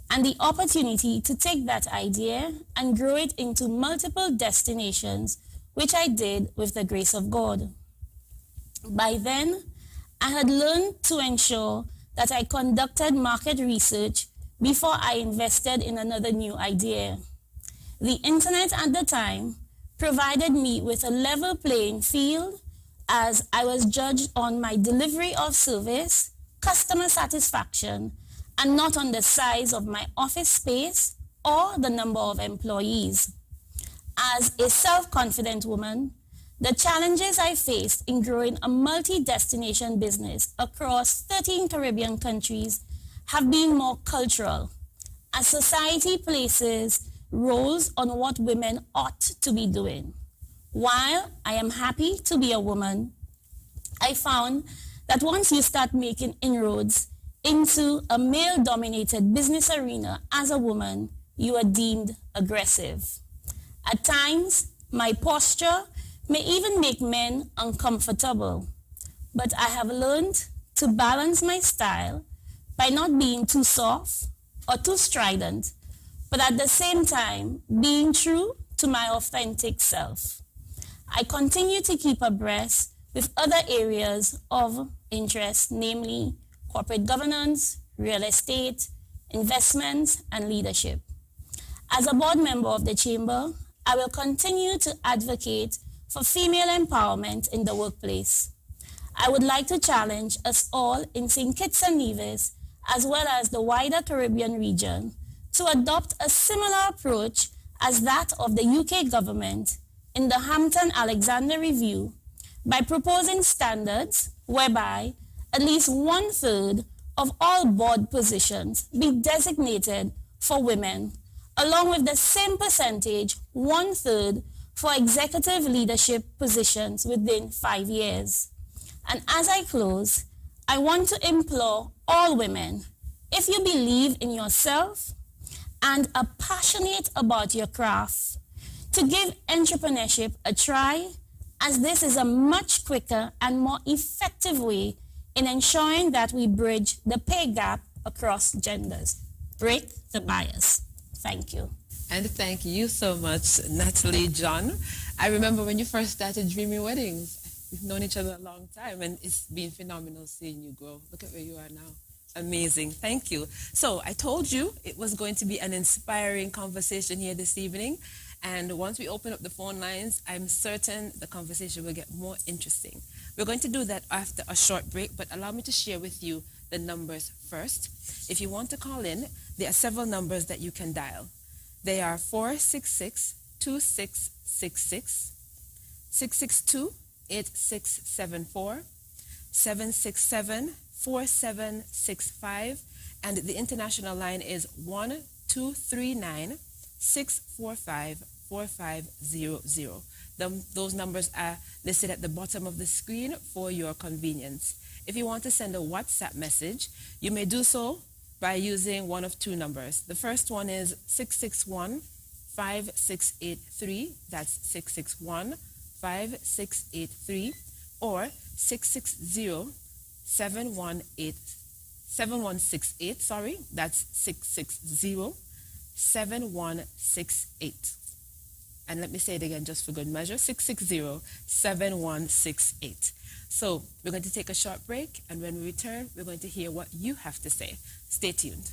and the opportunity to take that idea and grow it into multiple destinations, which I did with the grace of God. By then, I had learned to ensure that I conducted market research before I invested in another new idea. The internet at the time provided me with a level playing field as I was judged on my delivery of service, customer satisfaction, and not on the size of my office space or the number of employees. As a self-confident woman, the challenges I faced in growing a multi-destination business across 13 Caribbean countries have been more cultural, as society places roles on what women ought to be doing. While I am happy to be a woman, I found that once you start making inroads into a male-dominated business arena as a woman, you are deemed aggressive. At times, my posture may even make men uncomfortable, but I have learned to balance my style by not being too soft or too strident, but at the same time being true to my authentic self. I continue to keep abreast with other areas of interest, namely corporate governance, real estate, investments, and leadership. As a board member of the Chamber, I will continue to advocate for female empowerment in the workplace. I would like to challenge us all in St. Kitts and Nevis, as well as the wider Caribbean region, to adopt a similar approach as that of the UK government in the Hampton-Alexander Review by proposing standards whereby at least 1/3 of all board positions be designated for women, along with the same percentage, 1/3, for executive leadership positions within 5 years. And as I close, I want to implore all women, if you believe in yourself and are passionate about your craft, to give entrepreneurship a try, as this is a much quicker and more effective way in ensuring that we bridge the pay gap across genders. Break the bias. Thank you. And thank you so much, Natalie John. I remember when you first started Dreaming Weddings. We've known each other a long time, and it's been phenomenal seeing you grow. Look at where you are now. Amazing. Thank you. So I told you it was going to be an inspiring conversation here this evening. And once we open up the phone lines, I'm certain the conversation will get more interesting. We're going to do that after a short break, but allow me to share with you the numbers first. If you want to call in, there are several numbers that you can dial. They are 466-2666, 662-8674, 767-4765, and the international line is 1-239-645-4500. Those numbers are listed at the bottom of the screen for your convenience. If you want to send a WhatsApp message, you may do so by using one of two numbers. The first one is 661-5683. That's 661-5683, or 660-7168. Sorry, that's 660-7168. And let me say it again just for good measure, 660-7168. So we're going to take a short break, and when we return, we're going to hear what you have to say. Stay tuned.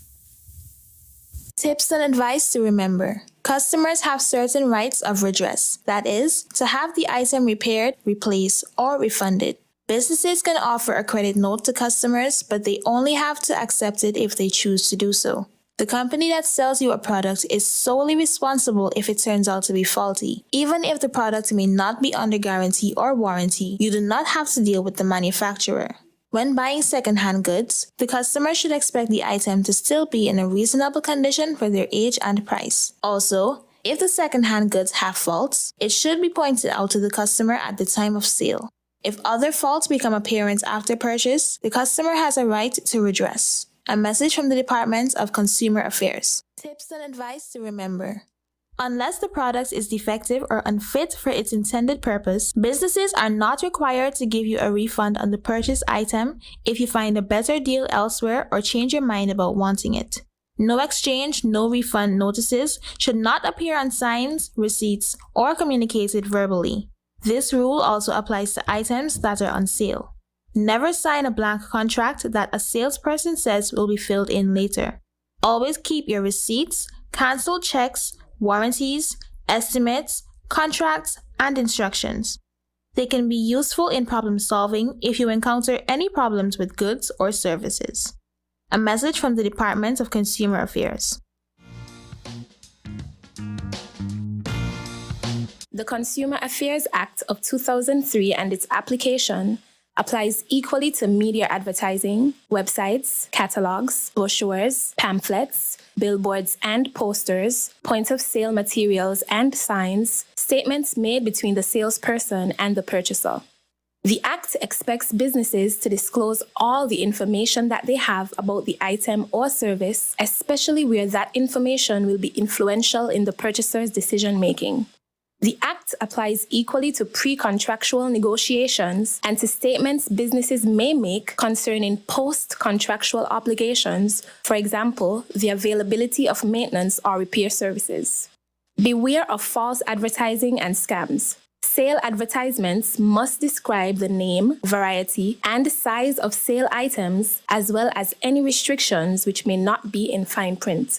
Tips and advice to remember. Customers have certain rights of redress, that is, to have the item repaired, replaced, or refunded. Businesses can offer a credit note to customers, but they only have to accept it if they choose to do so. The company that sells you a product is solely responsible if it turns out to be faulty. Even if the product may not be under guarantee or warranty, you do not have to deal with the manufacturer. When buying second-hand goods, the customer should expect the item to still be in a reasonable condition for their age and price. Also, if the second-hand goods have faults, it should be pointed out to the customer at the time of sale. If other faults become apparent after purchase, the customer has a right to redress. A message from the Department of Consumer Affairs. Tips and advice to remember. Unless the product is defective or unfit for its intended purpose, businesses are not required to give you a refund on the purchased item if you find a better deal elsewhere or change your mind about wanting it. No exchange, no refund notices should not appear on signs, receipts, or communicated verbally. This rule also applies to items that are on sale. Never sign a blank contract that a salesperson says will be filled in later. Always keep your receipts, canceled checks, warranties, estimates, contracts, and instructions. They can be useful in problem solving if you encounter any problems with goods or services. A message from the Department of Consumer Affairs. The Consumer Affairs Act of 2003 and its application applies equally to media advertising, websites, catalogs, brochures, pamphlets, billboards and posters, point-of-sale materials and signs, statements made between the salesperson and the purchaser. The Act expects businesses to disclose all the information that they have about the item or service, especially where that information will be influential in the purchaser's decision-making. The Act applies equally to pre-contractual negotiations and to statements businesses may make concerning post-contractual obligations, for example, the availability of maintenance or repair services. Beware of false advertising and scams. Sale advertisements must describe the name, variety, and size of sale items, as well as any restrictions which may not be in fine print.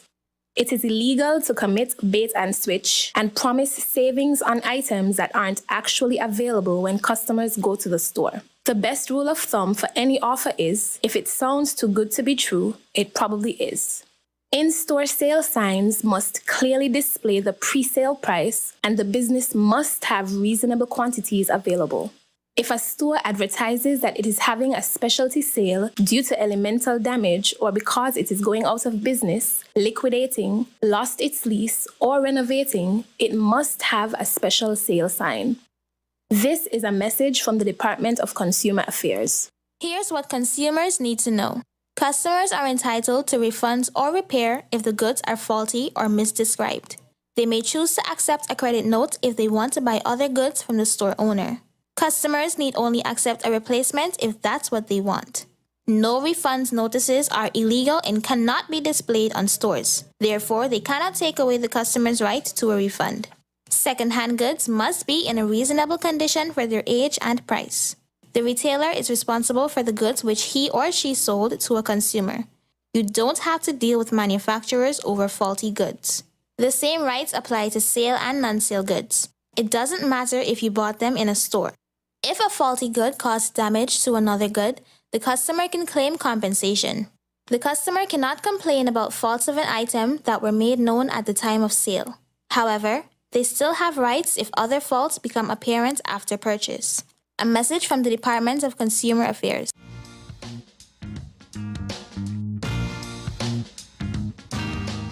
It is illegal to commit bait and switch and promise savings on items that aren't actually available when customers go to the store. The best rule of thumb for any offer is, if it sounds too good to be true, it probably is. In-store sale signs must clearly display the pre-sale price, and the business must have reasonable quantities available. If a store advertises that it is having a specialty sale due to elemental damage or because it is going out of business, liquidating, lost its lease, or renovating, it must have a special sale sign. This is a message from the Department of Consumer Affairs. Here's what consumers need to know. Customers are entitled to refunds or repair if the goods are faulty or misdescribed. They may choose to accept a credit note if they want to buy other goods from the store owner. Customers need only accept a replacement if that's what they want. No refunds notices are illegal and cannot be displayed on stores. Therefore, they cannot take away the customer's right to a refund. Second-hand goods must be in a reasonable condition for their age and price. The retailer is responsible for the goods which he or she sold to a consumer. You don't have to deal with manufacturers over faulty goods. The same rights apply to sale and non-sale goods. It doesn't matter if you bought them in a store. If a faulty good caused damage to another good, the customer can claim compensation. The customer cannot complain about faults of an item that were made known at the time of sale. However, they still have rights if other faults become apparent after purchase. A message from the Department of Consumer Affairs.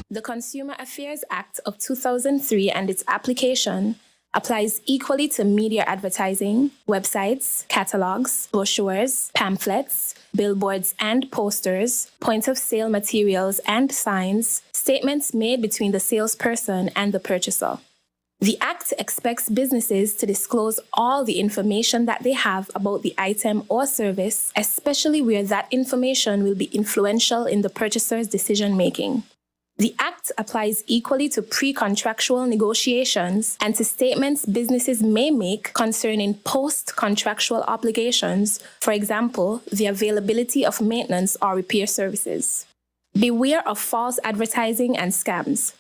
The Consumer Affairs Act of 2003 and its application applies equally to media advertising, websites, catalogs, brochures, pamphlets, billboards and posters, point-of-sale materials and signs, statements made between the salesperson and the purchaser. The Act expects businesses to disclose all the information that they have about the item or service, especially where that information will be influential in the purchaser's decision-making. The Act applies equally to pre-contractual negotiations and to statements businesses may make concerning post-contractual obligations, for example, the availability of maintenance or repair services. Beware of false advertising and scams.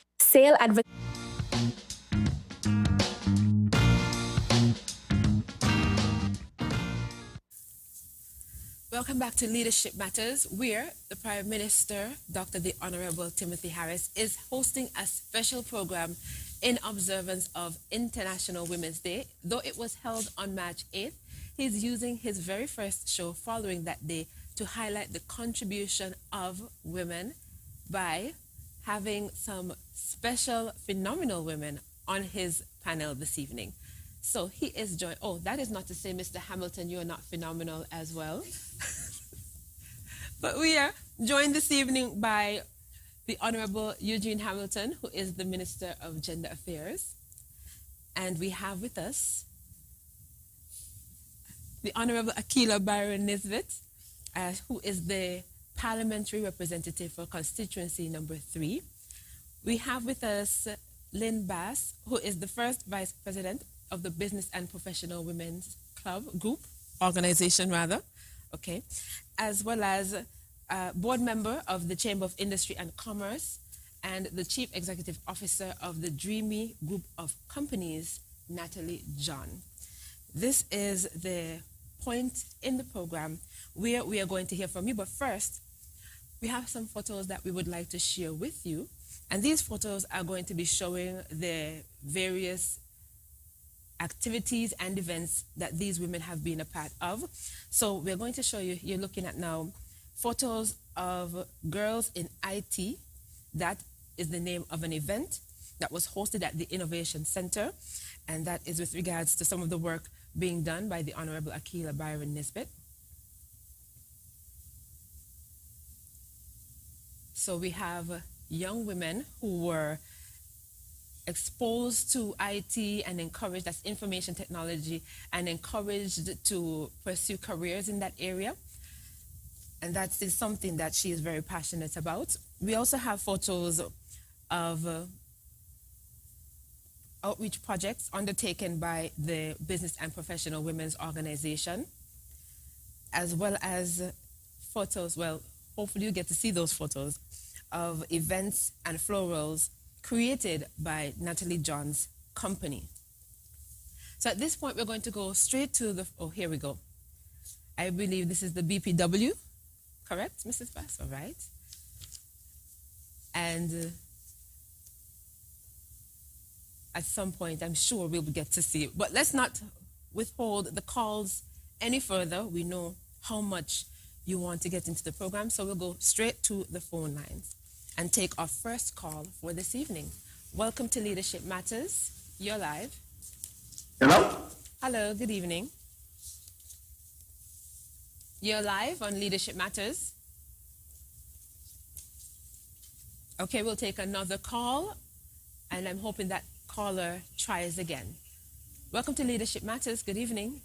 Welcome back to Leadership Matters, where the Prime Minister, Dr. the Honorable Timothy Harris, is hosting a special program in observance of International Women's Day. Though it was held on March 8th, he's using his very first show following that day to highlight the contribution of women by having some special, phenomenal women on his panel this evening. So he is joined. Oh, that is not to say, Mr. Hamilton, you are not phenomenal as well. But we are joined this evening by the Honorable Eugene Hamilton, who is the Minister of Gender Affairs. And we have with us the Honorable Akila Byron Nisbet, who is the Parliamentary Representative for Constituency number 3. We have with us Lynn Bass, who is the first Vice President of the Business and Professional Women's Club organization, okay, as well as board member of the Chamber of Industry and Commerce and the Chief Executive Officer of the Dreamy Group of Companies, Natalie John. This is the point in the program where we are going to hear from you, but first, we have some photos that we would like to share with you, and these photos are going to be showing the various activities and events that these women have been a part of. So we're going to show you, you're looking at now, photos of Girls in IT. That is the name of an event that was hosted at the Innovation Center, and that is with regards to some of the work being done by the Honorable Akila Byron Nisbet. So we have young women who were exposed to IT and encouraged, that's information technology, and encouraged to pursue careers in that area. And that is something that she is very passionate about. We also have photos of outreach projects undertaken by the Business and Professional Women's Organization, as well as photos, well, hopefully you get to see those photos, of events and florals created by Natalie John's company. So at this point, we're going to go straight to the, oh, here we go. I believe this is the BPW, correct, Mrs. Bass? All right. And at some point, I'm sure we'll get to see it. But let's not withhold the calls any further. We know how much you want to get into the program, so we'll go straight to the phone lines and take our first call for this evening. Welcome to Leadership Matters. You're live. Hello? Hello, good evening. You're live on Leadership Matters. Okay, we'll take another call, and I'm hoping that caller tries again. Welcome to Leadership Matters. Good evening.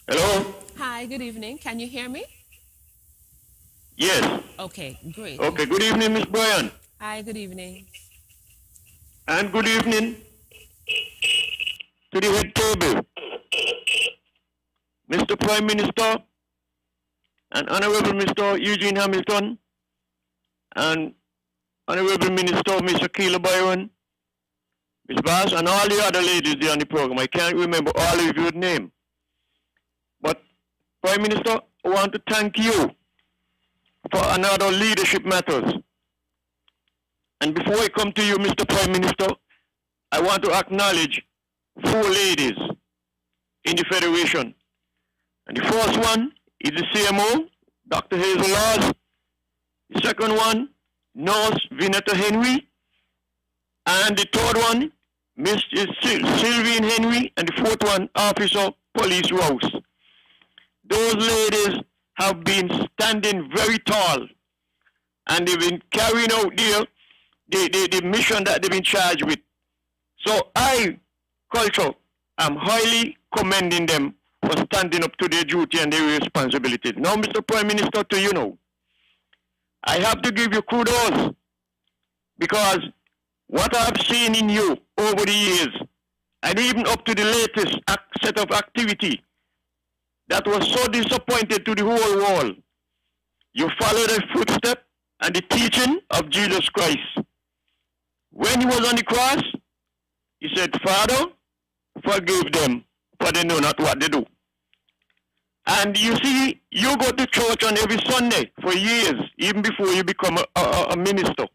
Hello? Hi, good evening. Can you hear me? Yes. Okay, great. Okay, good evening, Miss Brian. Hi, good evening. And good evening to the head table. Mr. Prime Minister and Honorable Mr. Eugene Hamilton and Honorable Minister Miss Akila Byron, Miss Bass, and all the other ladies there on the program. I can't remember all of your name. But Prime Minister, I want to thank you for another Leadership Matters. And before I come to you, Mr. Prime Minister, I want to acknowledge 4 ladies in the Federation. And the first one is the CMO, Dr. Hazel Laws. The second one, Nurse Vinetta Henry. And the third one, Mrs. Sylvian Henry. And the fourth one, Officer Police Rouse. Those ladies have been standing very tall, and they've been carrying out the mission that they've been charged with. So I, culture, am highly commending them for standing up to their duty and their responsibilities. Now, Mr. Prime Minister, to you now, I have to give you kudos, because what I've seen in you over the years, and even up to the latest set of activity, that was so disappointed to the whole world. You followed the footstep and the teaching of Jesus Christ. When he was on the cross, he said, Father, forgive them, for they know not what they do. And you see, you go to church on every Sunday for years, even before you become a minister.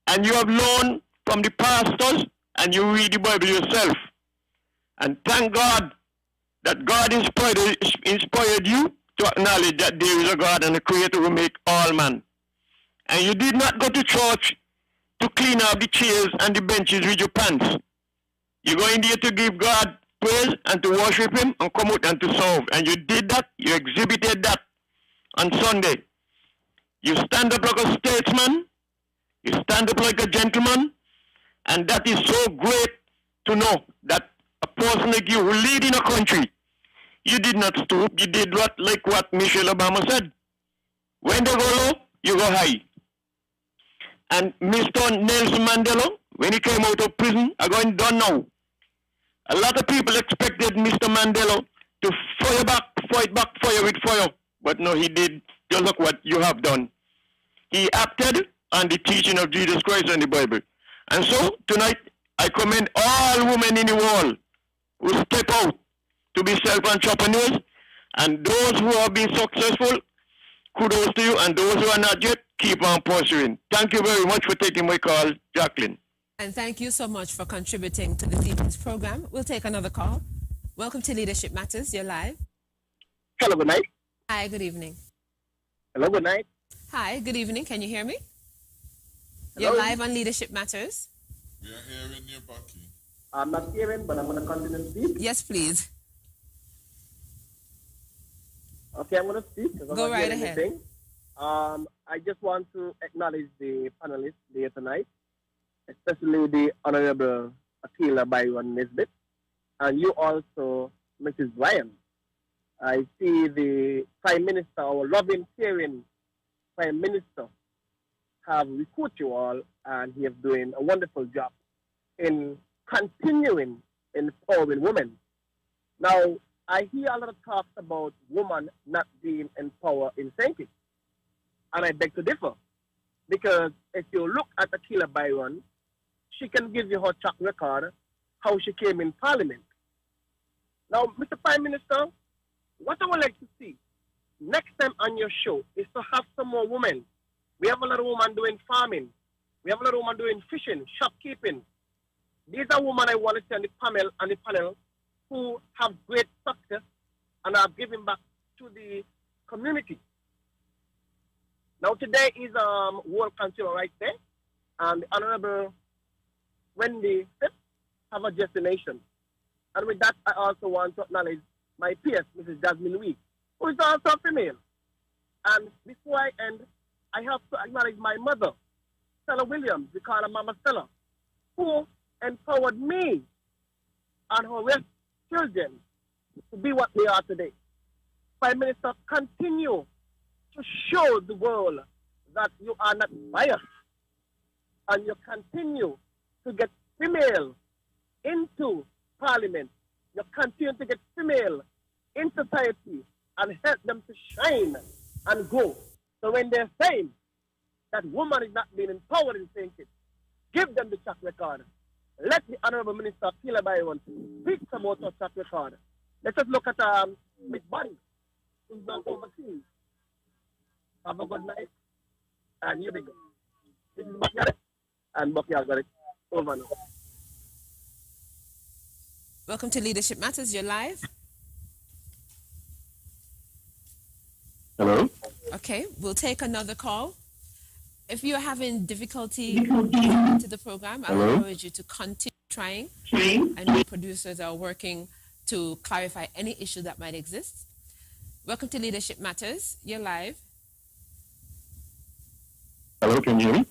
And you have learned from the pastors, and you read the Bible yourself. And thank God that God inspired you to acknowledge that there is a God and a Creator who make all man. And you did not go to church to clean up the chairs and the benches with your pants. You go in there to give God praise and to worship Him and come out and to serve. And you did that, you exhibited that on Sunday. You stand up like a statesman, you stand up like a gentleman, and that is so great to know that a person like you who lead in a country, you did not stoop, you did like what Michelle Obama said. When they go low, you go high. And Mr. Nelson Mandela, when he came out of prison, are going down now. A lot of people expected Mr. Mandela to fight back fire with fire. But no, he did just like what you have done. He acted on the teaching of Jesus Christ and the Bible. And so, tonight, I commend all women in the world who step out to be self-entrepreneurs. And those who have been successful, kudos to you. And those who are not yet, keep on pursuing. Thank you very much for taking my call, Jacqueline. And thank you so much for contributing to this evening's program. We'll take another call. Welcome to Leadership Matters. You're live. Hello, good night. Hi, good evening. Hello, good night. Hi, good evening. Can you hear me? Hello? You're live on Leadership Matters. We are hearing you, Bucky. I'm not hearing, but I'm going to continue to speak. Yes, please. Okay, I'm going to speak. Go right ahead. Anything. I just want to acknowledge the panelists here tonight, especially the Honorable Akila Byron Nesbitt, and you also, Mrs. Ryan. I see the Prime Minister, our loving, caring Prime Minister, have recruited you all, and he is doing a wonderful job in continuing empowering women. Now, I hear a lot of talks about women not being empowered in thinking, and I beg to differ, because if you look at Akila Byron, she can give you her track record, how she came in Parliament. Now, Mr. Prime Minister, what I would like to see next time on your show is to have some more women. We have a lot of women doing farming. We have a lot of women doing fishing, shopkeeping. These are women I want to see on the panel who have great success and are giving back to the community. Now today is World Consumer Rights Day, and the Honorable Wendy Phipps have a destination. And with that, I also want to acknowledge my peers, Mrs. Jasmine Week, who is also a female. And before I end, I have to acknowledge my mother, Stella Williams, we call her Mama Stella, who empowered me and her rest children to be what they are today. Prime Minister, continue to show the world that you are not biased, and you continue to get female into Parliament. You continue to get female in society and help them to shine and grow. So when they're saying that woman is not being empowered in thinking, give them the track record. Let the Honorable Minister Akila Byron speak about her track record. Let's just look at Miss Bonnie, who's done overseas. Have a good night. And here we go. This is Bucky, and Bucky has got it over now. Welcome to Leadership Matters. You're live. Hello? Okay, we'll take another call. If you're having difficulty getting to the program, I would encourage you to continue trying. I know producers are working to clarify any issue that might exist. Welcome to Leadership Matters. You're live. Hello, can you hear me?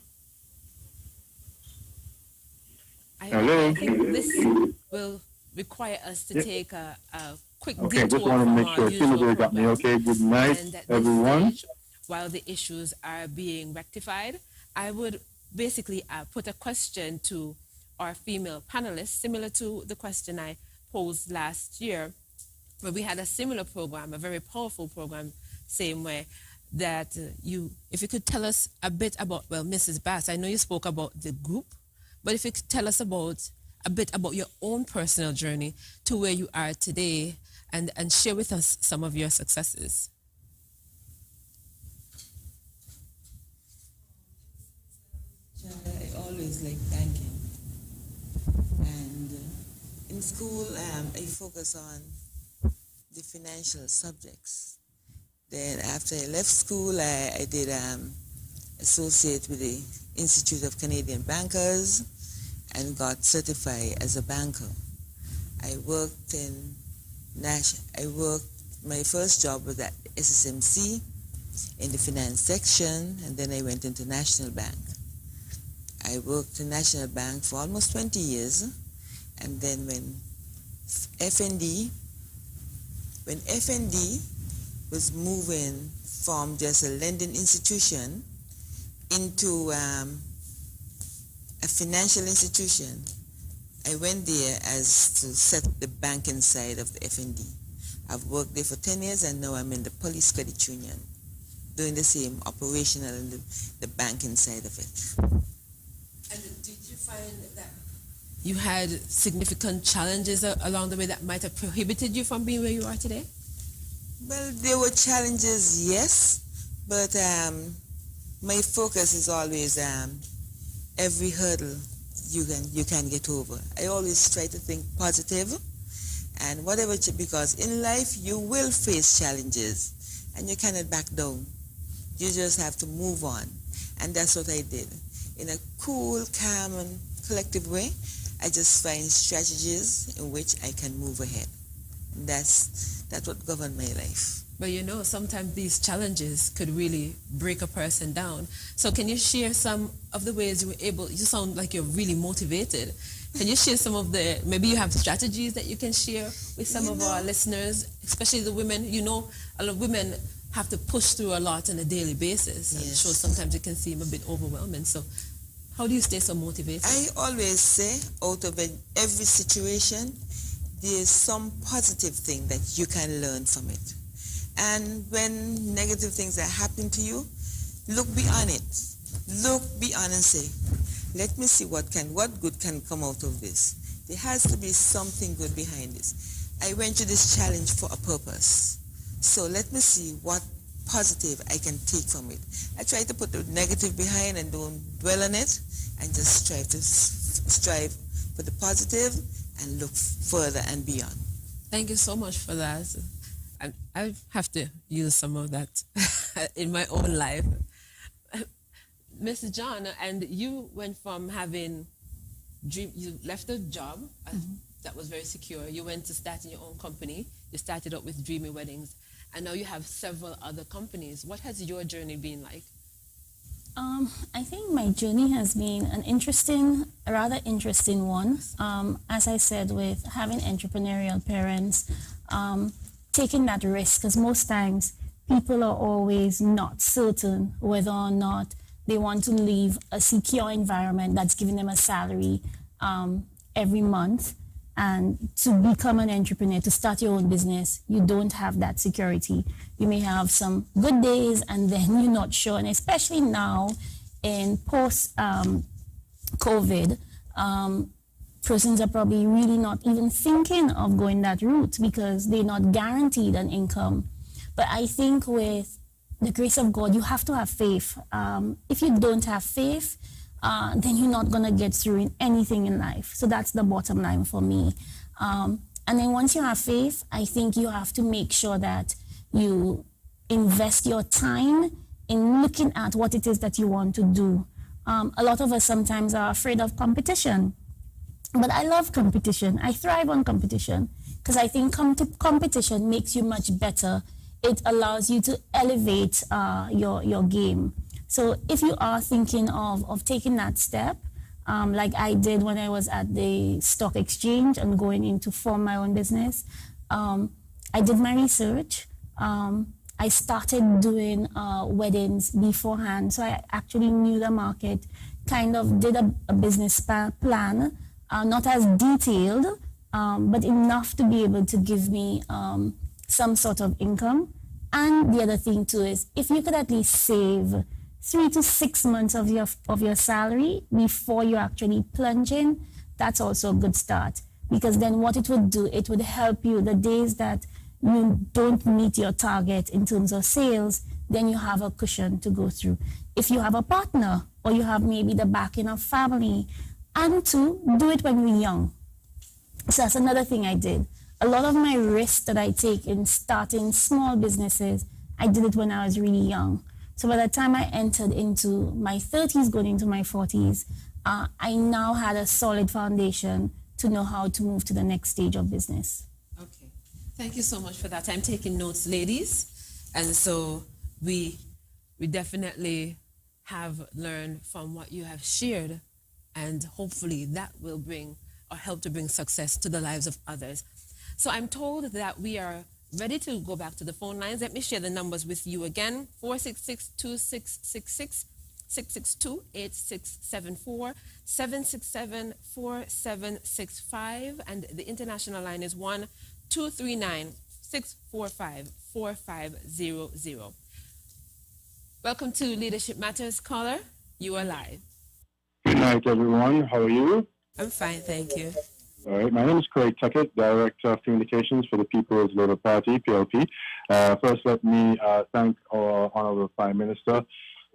I think this will require us to take a quick detour just want to make from sure our usual Timothy got me. program. Okay, good night, And at this everyone. stage, while the issues are being rectified, I would basically put a question to our female panelists, similar to the question I posed last year, where we had a similar program, a very powerful program, same way, that if you could tell us a bit about, well, Mrs. Bass, I know you spoke about the group, but if you could tell us a bit about your own personal journey to where you are today and share with us some of your successes. I always like banking. And in school, I focus on the financial subjects. Then after I left school, I did associate with the Institute of Canadian Bankers and got certified as a banker. I worked my first job was at SSMC in the finance section, and then I went into National Bank. I worked in National Bank for almost 20 years, and then when FND was moving from just a lending institution into a financial institution, I went there as to set the banking side of the FND. I've worked there for 10 years, and now I'm in the Police Credit Union, doing the same operational and the banking side of it. And did you find that you had significant challenges along the way that might have prohibited you from being where you are today? Well, there were challenges, yes, but my focus is always every hurdle you can get over. I always try to think positive, and whatever, because in life you will face challenges, and you cannot back down. You just have to move on, and that's what I did. In a cool, calm, and collective way, I just find strategies in which I can move ahead. That's what governed my life. But you know, sometimes these challenges could really break a person down. So can you share some of the ways you were able, you sound like you're really motivated. Can you share some of maybe you have strategies that you can share with some of our listeners, especially the women? You know, a lot of women have to push through a lot on a daily basis. Yes. I'm sure sometimes it can seem a bit overwhelming. So how do you stay so motivated? I always say, out of every situation, there's some positive thing that you can learn from it. And when negative things are happening to you, look beyond it. Look beyond and say, let me see what good can come out of this. There has to be something good behind this. I went to this challenge for a purpose. So let me see what positive I can take from it. I try to put the negative behind and don't dwell on it, and just strive for the positive and look further and beyond. Thank you so much for that. I have to use some of that in my own life. Mr. John, and you went from having you left a job that was very secure. You went to start in your own company. You started up with Dreamy Weddings, and now you have several other companies. What has your journey been like? I think my journey has been a rather interesting one. As I said, with having entrepreneurial parents, taking that risk, because most times people are always not certain whether or not they want to leave a secure environment that's giving them a salary every month, and to become an entrepreneur, to start your own business, you don't have that security. You may have some good days, and then you're not sure. And especially now in post-COVID, persons are probably really not even thinking of going that route because they're not guaranteed an income. But I think with the grace of God, you have to have faith. If you don't have faith, then you're not going to get through in anything in life. So that's the bottom line for me. And then once you have faith, I think you have to make sure that you invest your time in looking at what it is that you want to do. A lot of us sometimes are afraid of competition. But I love competition. I thrive on competition because I think competition makes you much better. It allows you to elevate your game. So if you are thinking of taking that step, like I did when I was at the stock exchange and going in to form my own business, I did my research. I started doing weddings beforehand, so I actually knew the market, kind of did a business plan, not as detailed, but enough to be able to give me some sort of income. And the other thing too is, if you could at least save 3 to 6 months of your salary before you actually plunge in, that's also a good start. Because then what it would do, it would help you the days that you don't meet your target in terms of sales, then you have a cushion to go through. If you have a partner or you have maybe the backing of family, and two, do it when you're young. So that's another thing I did. A lot of my risks that I take in starting small businesses, I did it when I was really young. So by the time I entered into my 30s, going into my 40s, I now had a solid foundation to know how to move to the next stage of business. Okay. Thank you so much for that. I'm taking notes, ladies. And so we definitely have learned from what you have shared, and hopefully that will bring or help to bring success to the lives of others. So I'm told that we are ready to go back to the phone lines. Let me share the numbers with you again. 466-2666, 662-8674, 767-4765, and the international line is 1-239-645-4500. Welcome to Leadership Matters, caller. You are live. Good night, everyone. How are you? I'm fine, thank you. All right. My name is Tuckett, Director of Communications for the People's Labour Party, PLP. First, let me thank our Honourable Prime Minister,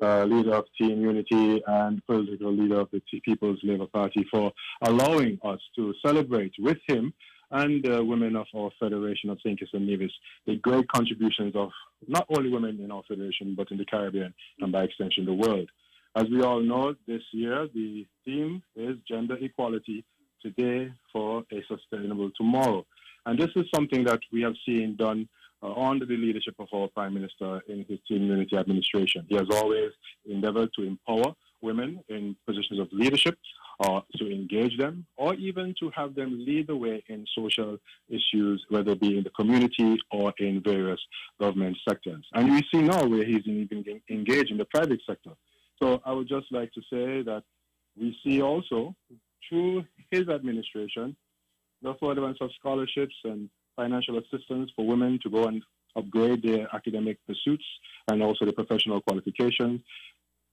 leader of Team Unity and political leader of the People's Labour Party, for allowing us to celebrate with him and the women of our Federation of St. Kitts and Nevis the great contributions of not only women in our Federation, but in the Caribbean and by extension the world. As we all know, this year the theme is gender equality today for a sustainable tomorrow. And this is something that we have seen done under the leadership of our Prime Minister in his Team Unity administration. He has always endeavored to empower women in positions of leadership, to engage them, or even to have them lead the way in social issues, whether it be in the community or in various government sectors. And we see now where he's even engaged in the private sector. So I would just like to say that we see also, through his administration, the furtherance of scholarships and financial assistance for women to go and upgrade their academic pursuits and also the professional qualifications,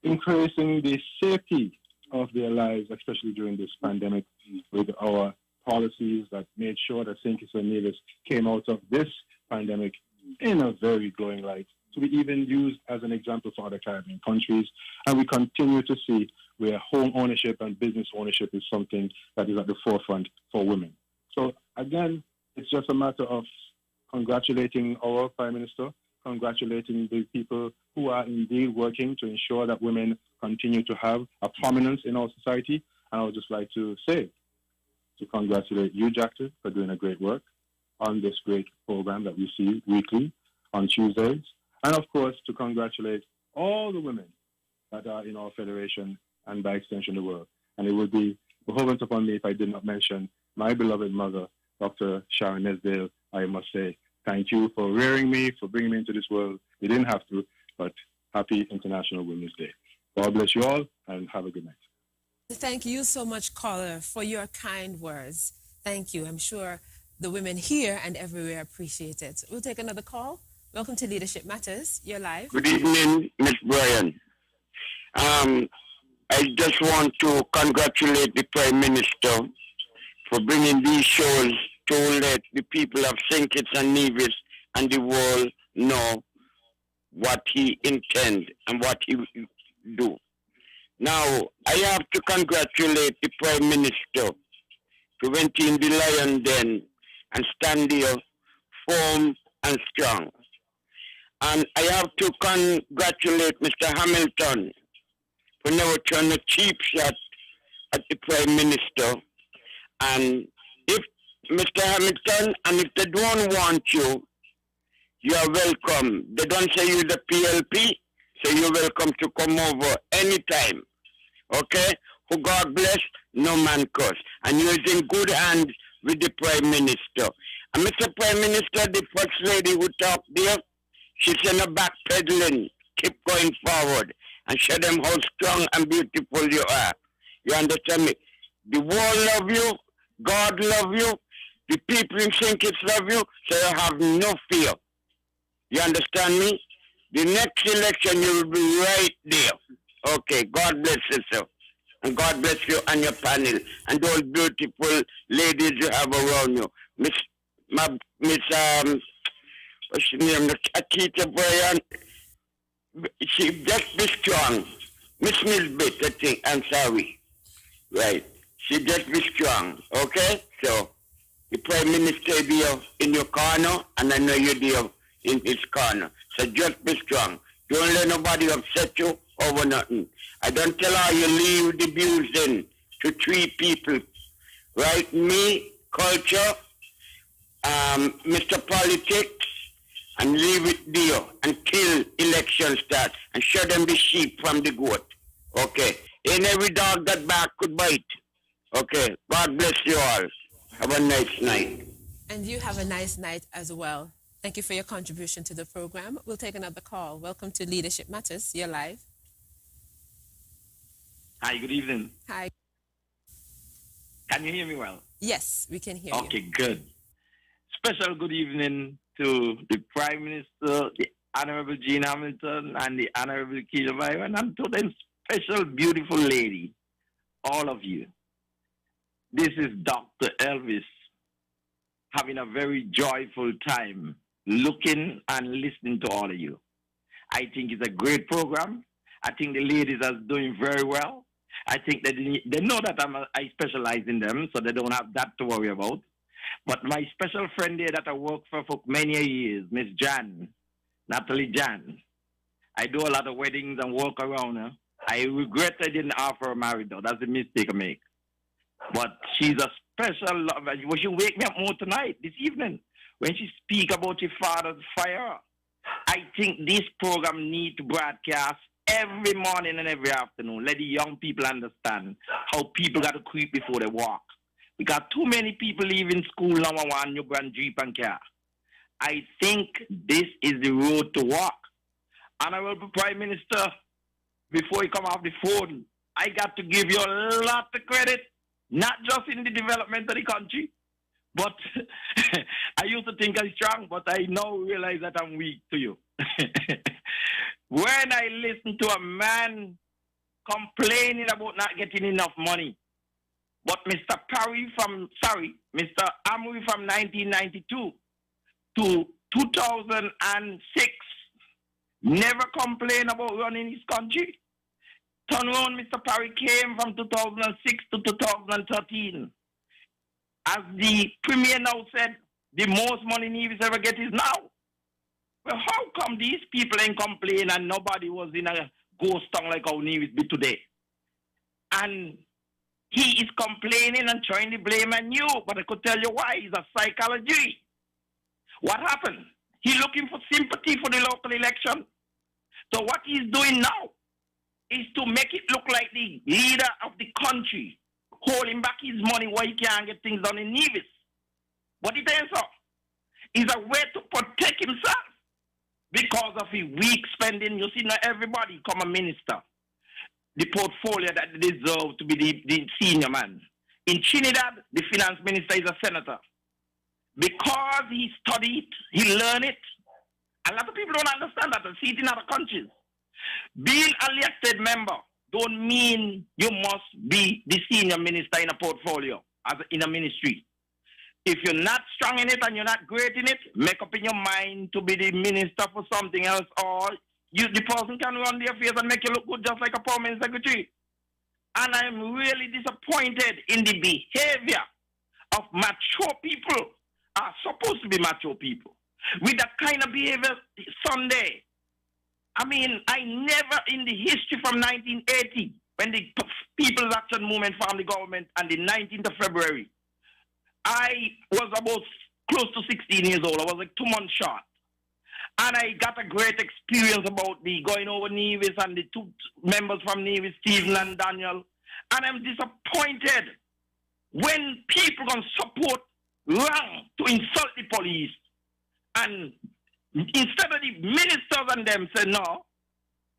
increasing the safety of their lives, especially during this pandemic, with our policies that made sure that St. Kitts and Nevis came out of this pandemic in a very glowing light, to be even used as an example for other Caribbean countries. And we continue to see where home ownership and business ownership is something that is at the forefront for women. So again, it's just a matter of congratulating our Prime Minister, congratulating the people who are indeed working to ensure that women continue to have a prominence in our society. And I would just like to say, to congratulate you, Jackson, for doing a great work on this great program that we see weekly on Tuesdays. And of course, to congratulate all the women that are in our federation and by extension the world. And it would be beholden upon me if I did not mention my beloved mother, Dr. Sharon Nesdale. I must say thank you for rearing me, for bringing me into this world. You didn't have to, but happy International Women's Day. God bless you all and have a good night. Thank you so much, caller, for your kind words. Thank you. I'm sure the women here and everywhere appreciate it. We'll take another call. Welcome to Leadership Matters. You're live. Good evening, Ms. Bryan. I just want to congratulate the Prime Minister for bringing these shows to let the people of St. Kitts and Nevis and the world know what he intends and what he will do. Now, I have to congratulate the Prime Minister for went in the lion den and stand there firm and strong. And I have to congratulate Mr. Hamilton for never throwing a cheap shot at the Prime Minister. And if Mr. Hamilton, and if they don't want you, you are welcome. They don't say you're the PLP, so you're welcome to come over anytime. Okay? For God bless, no man curse. And you're in good hands with the Prime Minister. And Mr. Prime Minister, the First Lady who talked there, she's in a backpedaling. Keep going forward and show them how strong and beautiful you are. You understand me? The world love you, God love you, the people in St. Kitts love you, so you have no fear. You understand me? The next election you will be right there. Okay, God bless you, sir. And God bless you and your panel and those beautiful ladies you have around you. Miss what's her name? Akita Brian. She just be strong. Miss Nisbet, I think. I'm sorry. Right. She just be strong. Okay? So, the Prime Minister be in your corner, and I know you're there in his corner. So just be strong. Don't let nobody upset you over nothing. I don't tell her you leave the views in to 3 people. Right? Me, culture, Mr. Politics, and leave it there until election starts and show them the sheep from the goat. Okay. Ain't every dog that bark could bite. Okay. God bless you all. Have a nice night. And you have a nice night as well. Thank you for your contribution to the program. We'll take another call. Welcome to Leadership Matters. You're live. Hi, good evening. Hi. Can you hear me well? Yes, we can hear you. Okay, good. Special good evening to the Prime Minister, the Honorable Jean Hamilton, and the Honorable Keela Byron, and to them special beautiful lady, all of you. This is Dr. Elvis having a very joyful time looking and listening to all of you. I think it's a great program. I think the ladies are doing very well. I think that they know that I specialize in them, so they don't have that to worry about. But my special friend there that I worked for many years, Miss Jan, Natalie Jan, I do a lot of weddings and walk around her. I regret I didn't offer her married though. That's the mistake I make. But she's a special lover. Well, she wake me up more tonight, this evening, when she speak about your father's fire. I think this program need to broadcast every morning and every afternoon. Let the young people understand how people got to creep before they walk. We got too many people leaving school now and want new brand Jeep and car. I think this is the road to walk. Honorable Prime Minister, before you come off the phone, I got to give you a lot of credit, not just in the development of the country, but I used to think I'm strong, but I now realize that I'm weak to you. When I listen to a man complaining about not getting enough money, but Mr. Mr. Amory from 1992 to 2006 never complained about running his country. Turn around, Mr. Parry came from 2006 to 2013. As the Premier now said, the most money Nevis ever get is now. Well, how come these people ain't complain and nobody was in a ghost town like how Nevis be today? And he is complaining and trying to blame on you, but I could tell you why. It's a psychology. What happened? He's looking for sympathy for the local election. So what he's doing now is to make it look like the leader of the country holding back his money while he can't get things done in Nevis. But it ain't so. It's a way to protect himself because of his weak spending. You see, not everybody come a minister. The portfolio that they deserve to be the senior man. In Trinidad, the finance minister is a senator. Because he studied, he learned it. A lot of people don't understand that and see it in other countries. Being an elected member don't mean you must be the senior minister in a portfolio, in a ministry. If you're not strong in it and you're not great in it, make up in your mind to be the minister for something else, or the person can run the affairs and make you look good just like a permanent secretary. And I'm really disappointed in the behavior of mature people, are supposed to be mature people, with that kind of behavior Sunday. I mean, I never in the history from 1980, when the People's Action Movement formed the government on the 19th of February, I was about close to 16 years old. I was like 2 months short. And I got a great experience about the going over Nevis and the 2 members from Nevis, Stephen and Daniel. And I'm disappointed when people can support wrong to insult the police. And instead of the ministers and them say, no,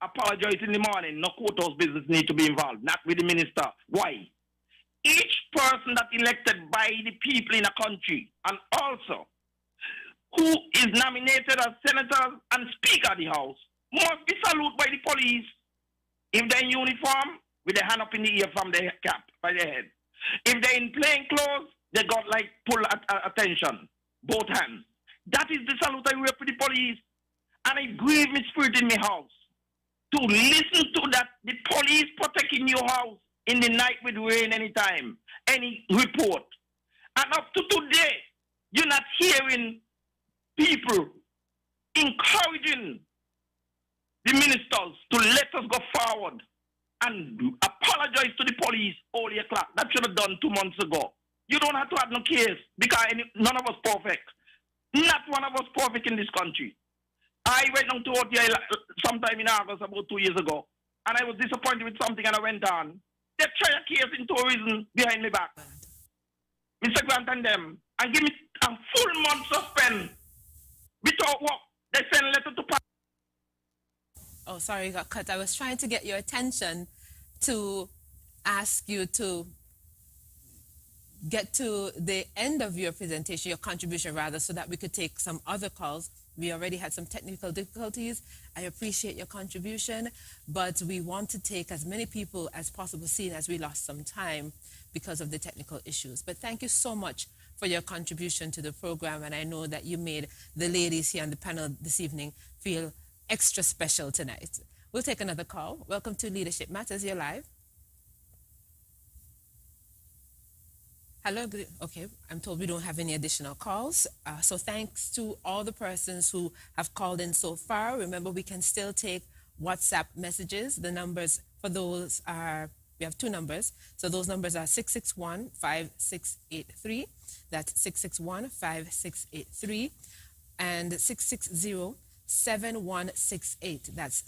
apologize in the morning, no courthouse business need to be involved, not with the minister. Why? Each person that elected by the people in a country, and also who is nominated as senators and speaker of the house, must be saluted by the police. If they're in uniform, with their hand up in the ear from their cap, by their head. If they're in plain clothes, they got like full attention, both hands. That is the salute I wear for the police. And I grieve my spirit in my house. To listen to that, the police protecting your house in the night with rain anytime, any report. And up to today, you're not hearing people encouraging the ministers to let us go forward and apologize to the police all year clock. That should have done 2 months ago. You don't have to have no case because none of us perfect. Not one of us perfect in this country. I went on to OTI sometime in August about 2 years ago, and I was disappointed with something and I went on. They try a case in tourism behind my back. Mr. Grant and them, and give me a full month suspend without work. They send a letter to Oh, sorry, got cut. I was trying to get your attention to ask you to get to the end of your presentation, your contribution rather, so that we could take some other calls. We already had some technical difficulties. I appreciate your contribution, but we want to take as many people as possible, seeing as we lost some time because of the technical issues. But thank you so much for your contribution to the program, and I know that you made the ladies here on the panel this evening feel extra special tonight. We'll take another call. Welcome to Leadership Matters. You're live. Hello. Good. Okay, I'm told we don't have any additional calls. So thanks to all the persons who have called in so far. Remember, we can still take WhatsApp messages. The numbers for those are, we have 2 numbers. So those numbers are 661-5683. That's 661-5683 and 660-7168. That's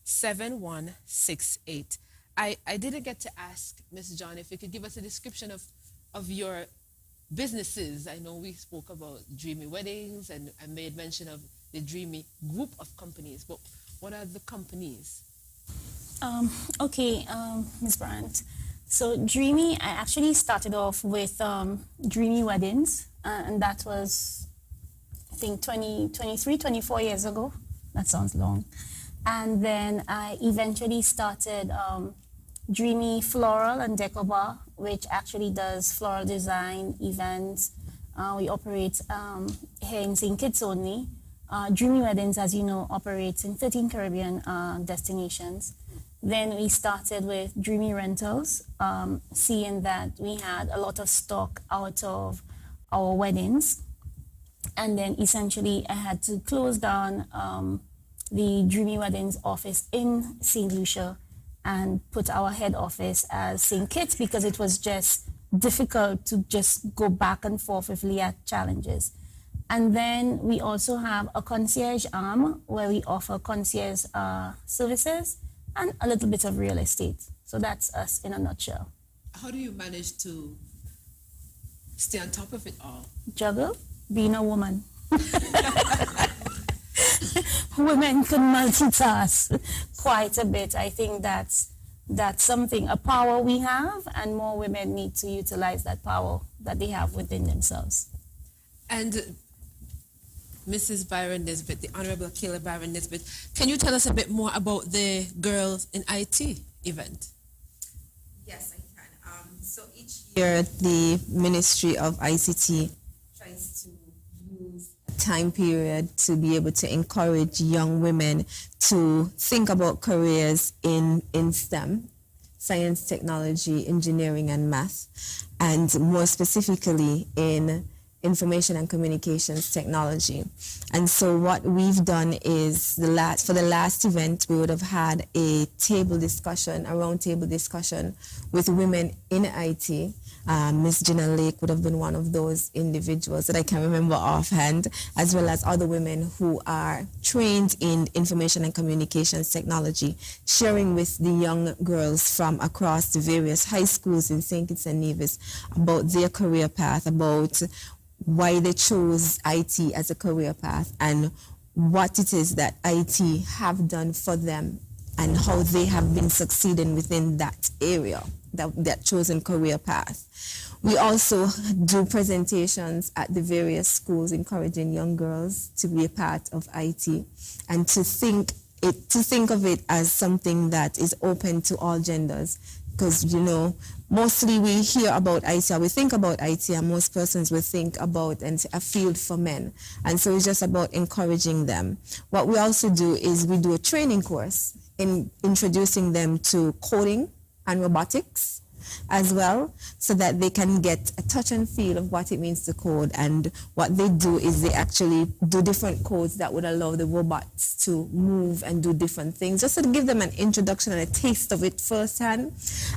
660-7168. I didn't get to ask Ms. John if you could give us a description of your businesses. I know we spoke about Dreamy Weddings and I made mention of the Dreamy group of companies, but what are the companies? Okay, Ms. Brandt. So Dreamy, I actually started off with Dreamy Weddings, and that was, I think, 24 years ago. That sounds long. And then I eventually started Dreamy Floral and Decor Bar, which actually does floral design events. We operate here in St. Kitts only. Dreamy Weddings, as you know, operates in 13 Caribbean destinations. Then we started with Dreamy Rentals, seeing that we had a lot of stock out of our weddings. And then essentially I had to close down the Dreamy Weddings office in St. Lucia and put our head office as St. Kitts because it was just difficult to just go back and forth with Leah challenges. And then we also have a concierge arm where we offer concierge services and a little bit of real estate. So that's us in a nutshell. How do you manage to stay on top of it all? Juggle, being a woman. Women can multitask quite a bit. I think that's something, a power we have, and more women need to utilize that power that they have within themselves. And Mrs. Byron Nisbet, the Honorable Akila Byron Nisbet, can you tell us a bit more about the Girls in IT event? Yes, I can. So each year, the Ministry of ICT tries to use a time period to be able to encourage young women to think about careers in STEM, science, technology, engineering, and math, and more specifically in information and communications technology. And so what we've done is for the last event, we would have had a round table discussion with women in IT. Ms. Gina Lake would have been one of those individuals that I can remember offhand, as well as other women who are trained in information and communications technology, sharing with the young girls from across the various high schools in St. Kitts and Nevis about their career path, about why they chose IT as a career path, and what it is that IT have done for them and how they have been succeeding within that area, that chosen career path. We also do presentations at the various schools encouraging young girls to be a part of IT and to think of it as something that is open to all genders, Because, mostly we hear about IT, or we think about IT, and most persons will think about a field for men. And so it's just about encouraging them. What we also do is we do a training course in introducing them to coding and robotics as well, so that they can get a touch and feel of what it means to code. And what they do is they actually do different codes that would allow the robots to move and do different things, just to give them an introduction and a taste of it firsthand.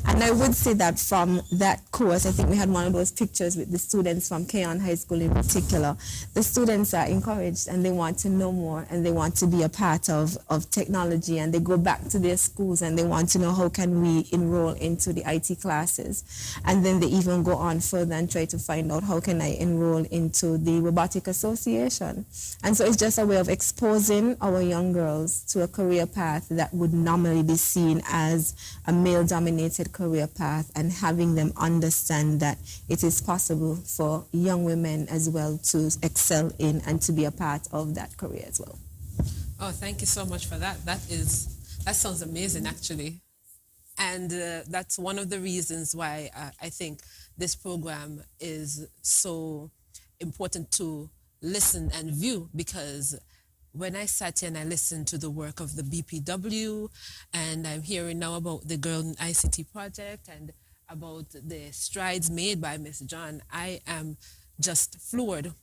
And I would say that from that course, I think we had one of those pictures with the students from Keon High School in particular. The students are encouraged and they want to know more and they want to be a part of technology, and they go back to their schools and they want to know how can we enroll into the IT classes. And then they even go on further and try to find out how can I enroll into the Robotic Association. And so it's just a way of exposing our young girls to a career path that would normally be seen as a male-dominated career path, and having them understand that it is possible for young women as well to excel in and to be a part of that career as well. Oh, thank you so much for that. That sounds amazing, actually. And that's one of the reasons why I think this program is so important to listen and view, because when I sat here and I listened to the work of the BPW, and I'm hearing now about the Girl in ICT project and about the strides made by Miss John, I am just floored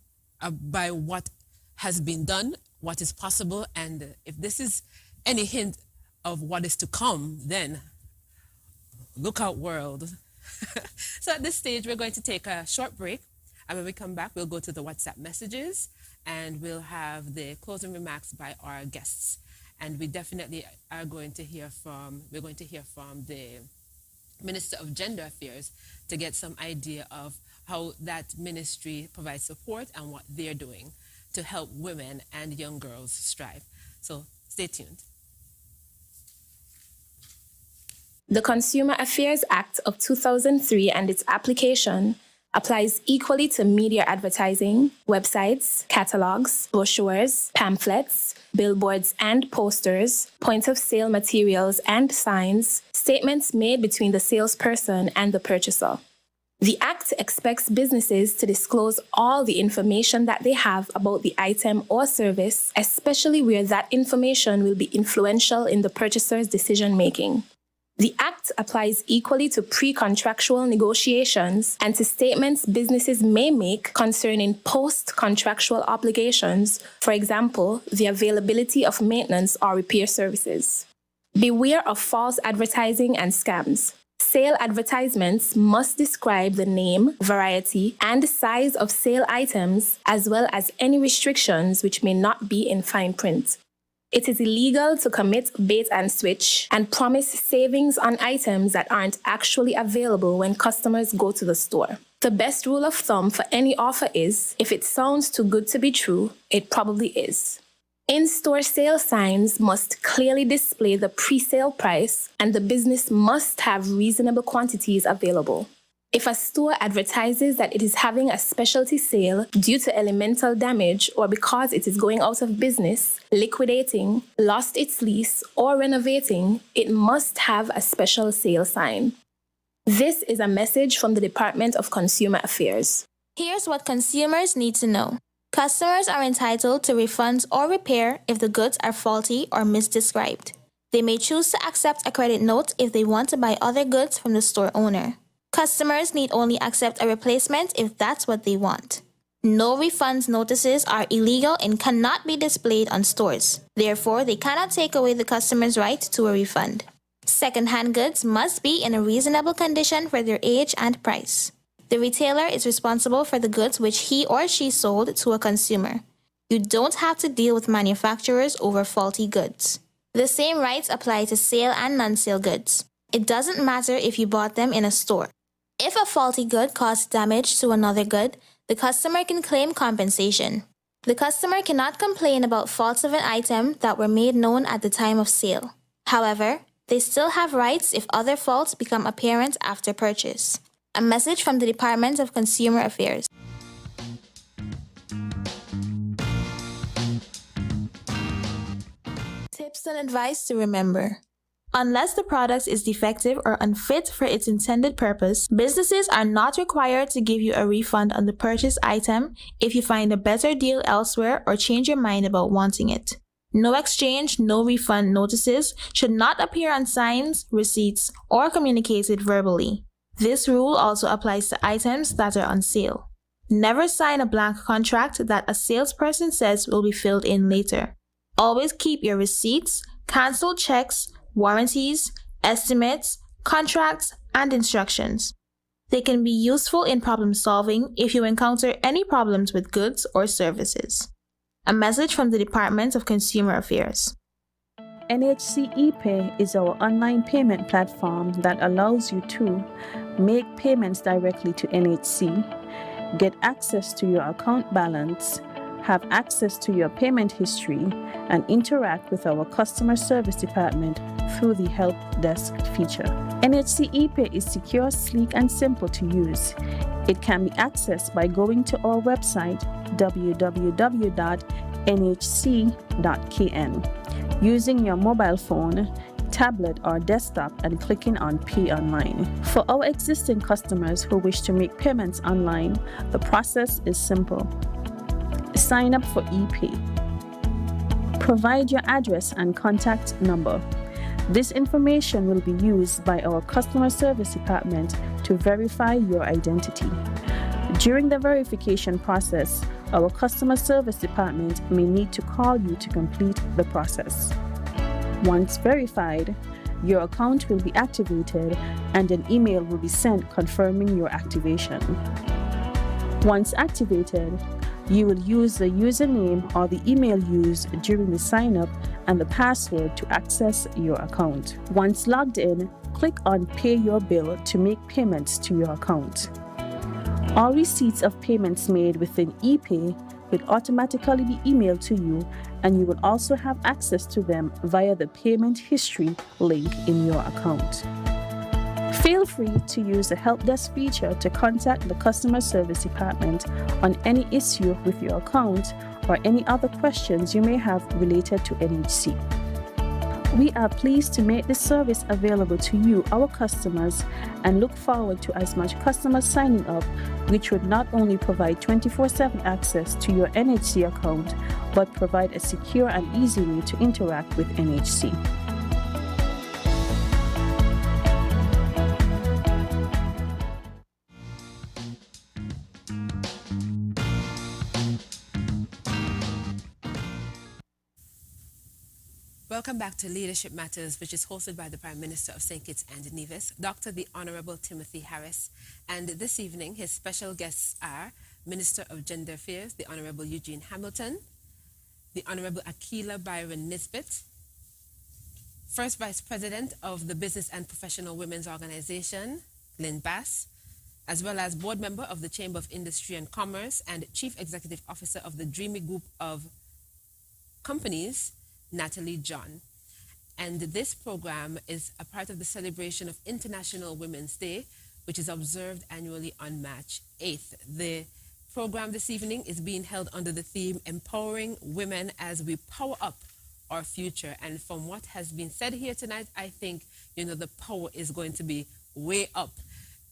by what has been done, what is possible, and if this is any hint of what is to come, then look out, world. So at this stage, we're going to take a short break. And when we come back, we'll go to the WhatsApp messages and we'll have the closing remarks by our guests. And we definitely are going to hear from the Minister of Gender Affairs to get some idea of how that ministry provides support and what they're doing to help women and young girls strive. So stay tuned. The Consumer Affairs Act of 2003 and its application applies equally to media advertising, websites, catalogs, brochures, pamphlets, billboards and posters, point-of-sale materials and signs, statements made between the salesperson and the purchaser. The Act expects businesses to disclose all the information that they have about the item or service, especially where that information will be influential in the purchaser's decision-making. The Act applies equally to pre-contractual negotiations and to statements businesses may make concerning post-contractual obligations, for example, the availability of maintenance or repair services. Beware of false advertising and scams. Sale advertisements must describe the name, variety, and size of sale items, as well as any restrictions which may not be in fine print. It is illegal to commit bait and switch and promise savings on items that aren't actually available when customers go to the store. The best rule of thumb for any offer is, if it sounds too good to be true, it probably is. In-store sale signs must clearly display the pre-sale price, and the business must have reasonable quantities available. If a store advertises that it is having a specialty sale due to elemental damage or because it is going out of business, liquidating, lost its lease, or renovating, it must have a special sale sign. This is a message from the Department of Consumer Affairs. Here's what consumers need to know. Customers are entitled to refunds or repair if the goods are faulty or misdescribed. They may choose to accept a credit note if they want to buy other goods from the store owner. Customers need only accept a replacement if that's what they want. No refunds notices are illegal and cannot be displayed on stores. Therefore, they cannot take away the customer's right to a refund. Second-hand goods must be in a reasonable condition for their age and price. The retailer is responsible for the goods which he or she sold to a consumer. You don't have to deal with manufacturers over faulty goods. The same rights apply to sale and non-sale goods. It doesn't matter if you bought them in a store. If a faulty good caused damage to another good, the customer can claim compensation. The customer cannot complain about faults of an item that were made known at the time of sale. However, they still have rights if other faults become apparent after purchase. A message from the Department of Consumer Affairs. Tips and advice to remember. Unless the product is defective or unfit for its intended purpose, businesses are not required to give you a refund on the purchased item if you find a better deal elsewhere or change your mind about wanting it. No exchange, no refund notices should not appear on signs, receipts, or communicated verbally. This rule also applies to items that are on sale. Never sign a blank contract that a salesperson says will be filled in later. Always keep your receipts, canceled checks, warranties, estimates, contracts, and instructions. They can be useful in problem solving if you encounter any problems with goods or services. A message from the Department of Consumer Affairs. NHC ePay is our online payment platform that allows you to make payments directly to NHC, get access to your account balance, have access to your payment history, and interact with our customer service department through the help desk feature. NHC ePay is secure, sleek, and simple to use. It can be accessed by going to our website www.nhc.kn, using your mobile phone, tablet, or desktop and clicking on Pay Online. For our existing customers who wish to make payments online, the process is simple. Sign up for ePay. Provide your address and contact number. This information will be used by our customer service department to verify your identity. During the verification process, our customer service department may need to call you to complete the process. Once verified, your account will be activated and an email will be sent confirming your activation. Once activated, you will use the username or the email used during the sign-up and the password to access your account. Once logged in, click on Pay Your Bill to make payments to your account. All receipts of payments made within ePay will automatically be emailed to you, and you will also have access to them via the payment history link in your account. Feel free to use the help desk feature to contact the customer service department on any issue with your account or any other questions you may have related to NHC. We are pleased to make this service available to you, our customers, and look forward to as much customers signing up, which would not only provide 24/7 access to your NHC account, but provide a secure and easy way to interact with NHC. Welcome back to Leadership Matters, which is hosted by the Prime Minister of St. Kitts and Nevis, Dr. the Honorable Timothy Harris. And this evening, his special guests are Minister of Gender Affairs, the Honorable Eugene Hamilton, the Honorable Akila Byron Nisbet, First Vice President of the Business and Professional Women's Organization, Lynn Bass, as well as Board Member of the Chamber of Industry and Commerce and Chief Executive Officer of the Dreamy Group of Companies, Natalie John. And this program is a part of the celebration of International Women's Day, which is observed annually on March 8th. The program this evening is being held under the theme Empowering Women as we Power Up Our Future. And from what has been said here tonight, I think, the power is going to be way up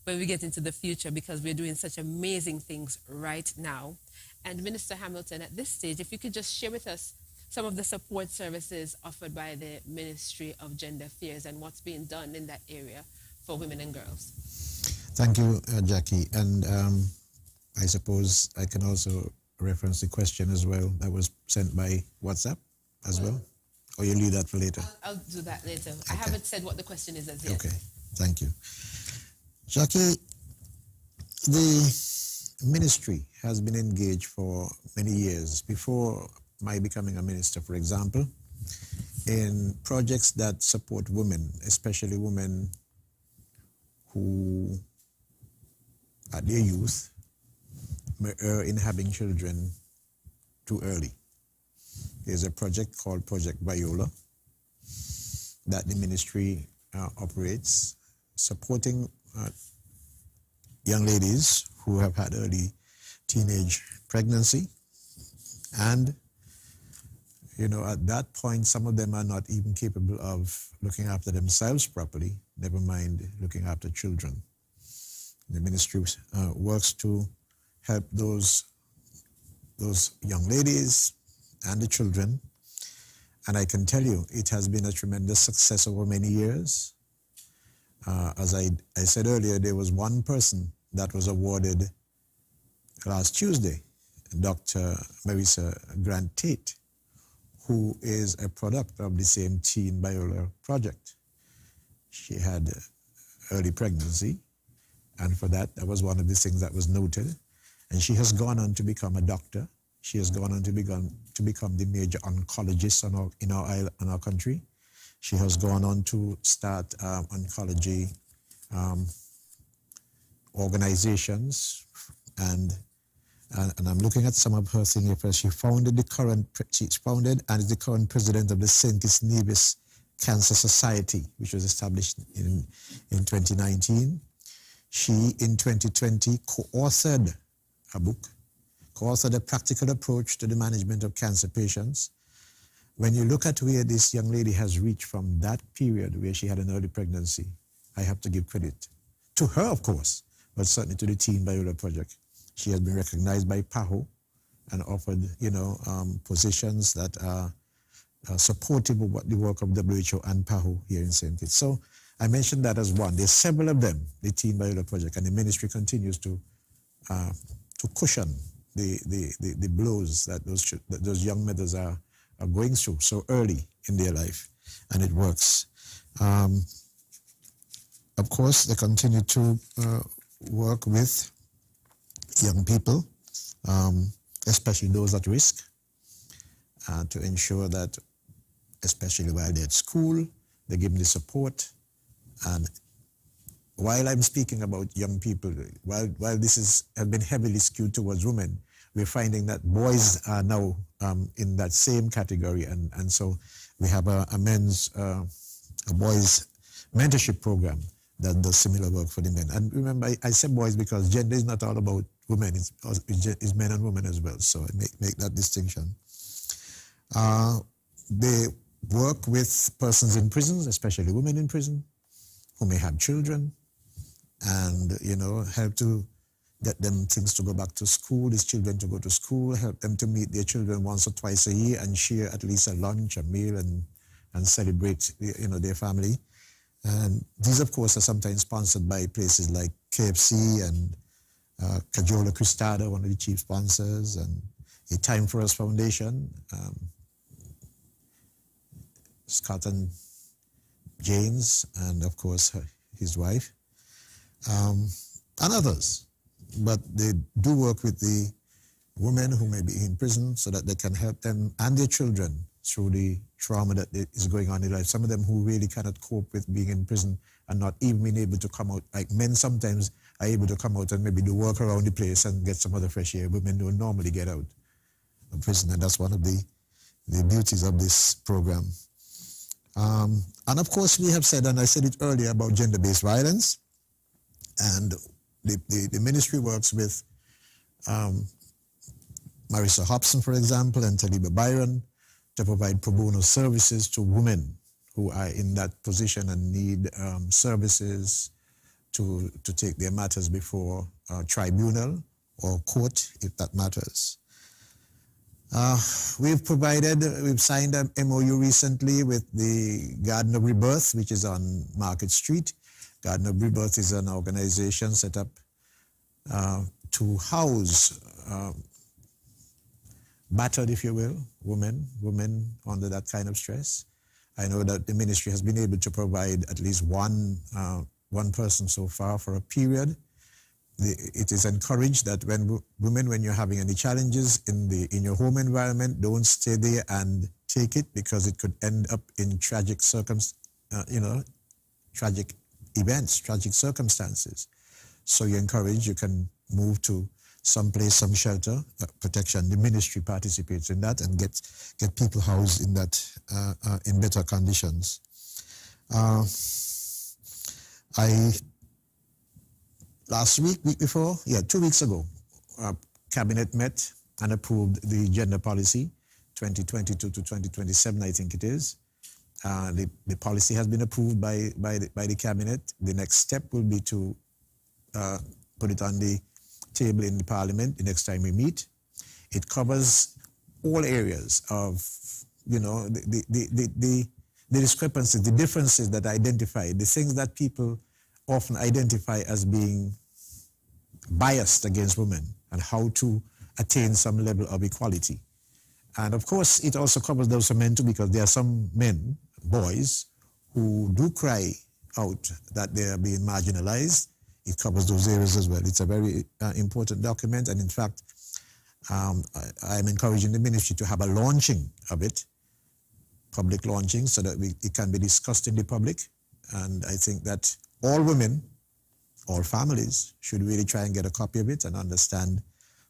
when we get into the future, because we're doing such amazing things right now. And Minister Hamilton, at this stage, if you could just share with us some of the support services offered by the Ministry of Gender Affairs and what's being done in that area for women and girls. Thank you, Jackie. And I suppose I can also reference the question as well that was sent by WhatsApp as well. Or you leave that for later? I'll do that later. Okay. I haven't said what the question is as yet. Okay, thank you. Jackie, the ministry has been engaged for many years, before my becoming a minister, for example, in projects that support women, especially women who, at their youth, may err in having children too early. There's a project called Project Viola that the ministry operates, supporting young ladies who have had early teenage pregnancy and At that point, some of them are not even capable of looking after themselves properly, never mind looking after children. The ministry works to help those young ladies and the children. And I can tell you, it has been a tremendous success over many years. As I said earlier, there was one person that was awarded last Tuesday, Dr. Marisa Grant Tate, who is a product of the same Teen Biola project. She had early pregnancy, and for that was one of the things that was noted. And she has gone on to become a doctor. She has gone on to become the major oncologist in our country. She has gone on to start oncology organizations, and I'm looking at some of her things here. She's founded and is the current president of the St. Kitts Nevis Cancer Society, which was established in 2019. She, in 2020, co-authored a book, co-authored a practical approach to the management of cancer patients. When you look at where this young lady has reached from that period where she had an early pregnancy, I have to give credit to her, of course, but certainly to the Teen Biola Project. She has been recognized by PAHO and offered, positions that are supportive of the work of WHO and PAHO here in St. Kitts. So I mentioned that as one. There's several of them, the Teen Biola Project, and the ministry continues to cushion the blows that those young mothers are going through so early in their life, and it works. Of course, they continue to work with young people, especially those at risk, to ensure that, especially while they're at school, they give them the support. And while I'm speaking about young people, while this has been heavily skewed towards women, we're finding that boys are now in that same category, and so we have a boys mentorship program that does similar work for the men. And remember, I said boys because gender is not all about women, it's men and women as well, so I make that distinction. They work with persons in prisons, especially women in prison, who may have children, and help to get them things to go back to school, these children to go to school, help them to meet their children once or twice a year and share at least a lunch, a meal, and celebrate their family. And these, of course, are sometimes sponsored by places like KFC and Cajola Cristada, one of the chief sponsors, and a Time for Us Foundation, Scott and James, and of course his wife, and others. But they do work with the women who may be in prison so that they can help them and their children through the trauma that is going on in their life. Some of them who really cannot cope with being in prison and not even being able to come out. Like men sometimes are able to come out and maybe do work around the place and get some other fresh air. Women don't normally get out of prison, and that's one of the beauties of this program. And of course, we have said, and I said it earlier, about gender-based violence, and the ministry works with Marisa Hobson, for example, and Taliba Byron to provide pro bono services to women who are in that position and need services to take their matters before tribunal or court, if that matters. We've signed an MOU recently with the Garden of Rebirth, which is on Market Street. Garden of Rebirth is an organization set up to house battered, if you will, women under that kind of stress. I know that the ministry has been able to provide at least one person so far for a period. It is encouraged that when you're having any challenges in your home environment, don't stay there and take it, because it could end up in tragic events, tragic circumstances. So you're encouraged, you can move to someplace, some shelter, protection. The ministry participates in that and get people housed in that in better conditions. Last week before, 2 weeks ago, Cabinet met and approved the gender policy 2022 to 2027, I think it is. The policy has been approved by the cabinet. The next step will be to put it on the table in the parliament the next time we meet. It covers all areas of, the discrepancies, the differences that are identified, the things that people often identify as being biased against women, and how to attain some level of equality. And of course, it also covers those for men too, because there are some men, boys, who do cry out that they are being marginalized. It covers those areas as well. It's a very important document, and in fact, I'm encouraging the ministry to have a launching of it, public launching, so that it can be discussed in the public. And I think that all women, all families should really try and get a copy of it and understand